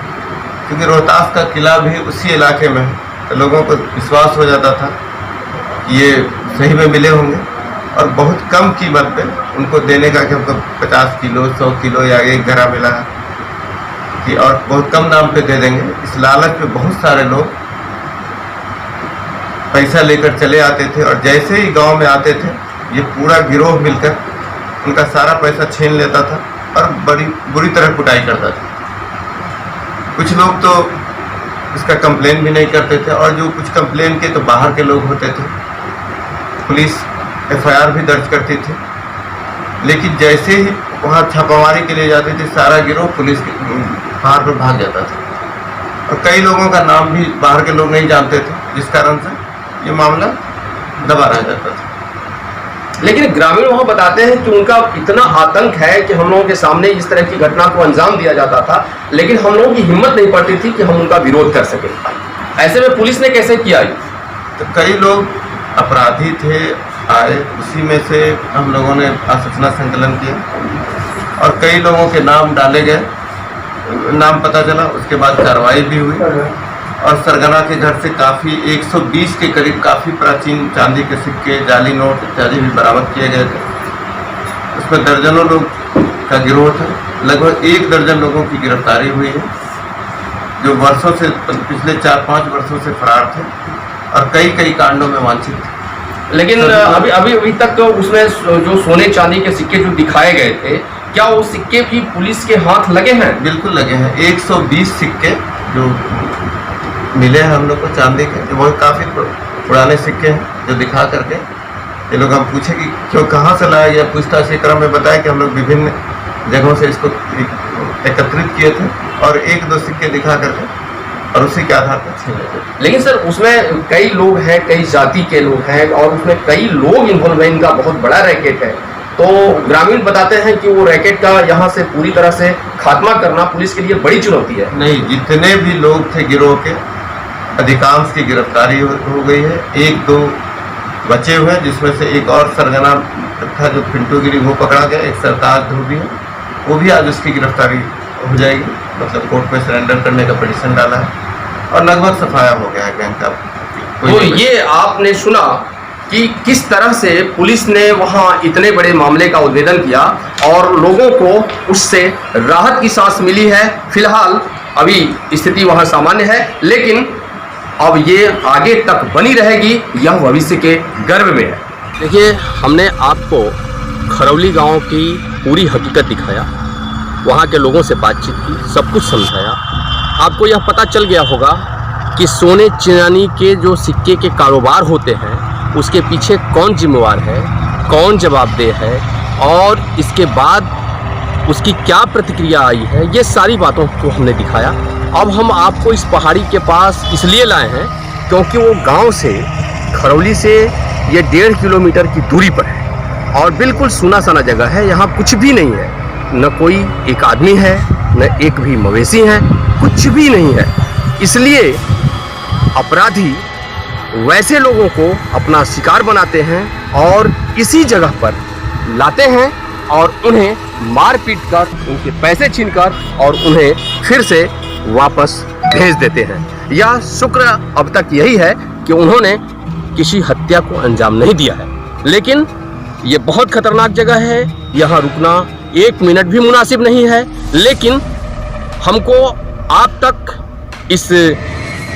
क्योंकि रोहतास का किला भी उसी इलाके में है, तो लोगों को विश्वास हो जाता था कि ये सही में मिले होंगे और बहुत कम कीमत पे उनको देने का कि हमको 50 किलो 100 किलो या 1 घड़ा मिला है कि और बहुत कम दाम पे दे देंगे। इस लालच में बहुत सारे लोग पैसा लेकर चले आते थे और जैसे ही गांव में आते थे ये पूरा गिरोह मिलकर उनका सारा पैसा छीन लेता था और बड़ी बुरी तरह कुटाई करता था। कुछ लोग तो इसका कंप्लेन भी नहीं करते थे और जो कुछ कंप्लेन किए तो बाहर के लोग होते थे, पुलिस FIR भी दर्ज करती थी। लेकिन जैसे ही वहाँ छापामारी के लिए जाते थे सारा गिरोह पुलिस के बाहर पर भाग जाता था और कई लोगों का नाम भी बाहर के लोग नहीं जानते थे, जिस कारण से ये मामला दबा रह जाता था। लेकिन ग्रामीण वहां बताते हैं कि उनका इतना आतंक है कि हम लोगों के सामने इस तरह की घटना को अंजाम दिया जाता था, लेकिन हम लोगों की हिम्मत नहीं पड़ती थी कि हम उनका विरोध कर सके। ऐसे में पुलिस ने कैसे किया? तो कई लोग अपराधी थे आए, उसी में से हम लोगों ने आसूचना संकलन किया और कई लोगों के नाम डाले गए, नाम पता चला, उसके बाद कार्रवाई भी हुई और सरगना के घर से काफ़ी 120 के करीब काफ़ी प्राचीन चांदी के सिक्के, जाली नोट इत्यादि भी बरामद किए गए थे। उसमें दर्जनों लोग का गिरोह था, लगभग 1 दर्जन लोगों की गिरफ्तारी हुई है जो वर्षों से पिछले 4-5 वर्षों से फरार थे और कई कांडों में वांछित थे। लेकिन अभी तक उसमें जो सोने चांदी के सिक्के जो दिखाए गए थे, क्या वो सिक्के भी पुलिस के हाथ लगे हैं? बिल्कुल लगे हैं। 120 सिक्के जो मिले हैं हम लोग को चांदी के, जो बहुत काफ़ी पुराने सिक्के हैं, जो दिखा करके ये लोग हम पूछे कि क्यों कहाँ से लाया गया, पूछताछ के क्रम में बताया कि हम लोग विभिन्न जगहों से इसको एकत्रित किए थे और 1-2 सिक्के दिखा करके और उसी के आधार पर छीन लेते थे। लेकिन सर उसमें कई लोग हैं, कई जाति के लोग हैं और उसमें कई लोग इन्वॉल्व हैं, इनका बहुत बड़ा रैकेट है। तो ग्रामीण बताते हैं कि वो रैकेट का यहाँ से पूरी तरह से खात्मा करना पुलिस के लिए बड़ी चुनौती है। नहीं, जितने भी लोग थे गिरोह के अधिकांश की गिरफ्तारी हो गई है। 1-2 बचे हुए हैं, जिसमें से एक और सरगना था जो पिंटू गिरी, वो पकड़ा गया। एक सरताज धोबी है, वो भी आज उसकी गिरफ्तारी हो जाएगी, मतलब कोर्ट में सरेंडर करने का पिटीशन डाला है और लगभग सफाया हो गया है गैंग का। तो ये आपने सुना कि किस तरह से पुलिस ने वहां इतने बड़े मामले का उद्भेदन किया और लोगों को उससे राहत की सांस मिली है। फिलहाल अभी स्थिति वहां सामान्य है, लेकिन अब ये आगे तक बनी रहेगी, यह भविष्य के गर्भ में है। देखिए, हमने आपको खरौली गांव की पूरी हकीकत दिखाया, वहां के लोगों से बातचीत की, सब कुछ समझाया। आपको यह पता चल गया होगा कि सोने चांदी के जो सिक्के के कारोबार होते हैं उसके पीछे कौन जिम्मेवार है, कौन जवाबदेह है और इसके बाद उसकी क्या प्रतिक्रिया आई है, ये सारी बातों को हमने दिखाया। अब हम आपको इस पहाड़ी के पास इसलिए लाए हैं क्योंकि वो गांव से, खरौली से ये 1.5 किलोमीटर की दूरी पर है और बिल्कुल सुना सना जगह है। यहाँ कुछ भी नहीं है, न कोई एक आदमी है, न एक भी मवेशी है, कुछ भी नहीं है। इसलिए अपराधी वैसे लोगों को अपना शिकार बनाते हैं और इसी जगह पर लाते हैं और उन्हें मार पीट कर, उनके पैसे छीनकर और उन्हें फिर से वापस भेज देते हैं। यह शुक्र अब तक यही है कि उन्होंने किसी हत्या को अंजाम नहीं दिया है। लेकिन ये बहुत खतरनाक जगह है, यहाँ रुकना 1 मिनट भी मुनासिब नहीं है। लेकिन हमको आप तक इस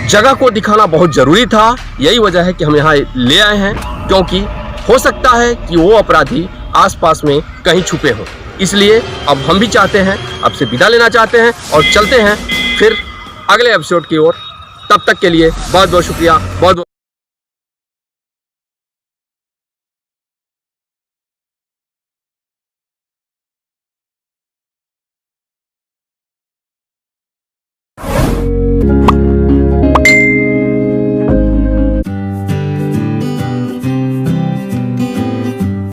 जगह को दिखाना बहुत ज़रूरी था। यही वजह है कि हम यहाँ ले आए हैं, क्योंकि हो सकता है कि वो अपराधी आसपास में कहीं छुपे हों। इसलिए अब हम भी चाहते हैं, आपसे विदा लेना चाहते हैं और चलते हैं फिर अगले एपिसोड की ओर। तब तक के लिए बहुत बहुत शुक्रिया, बहुत बहुत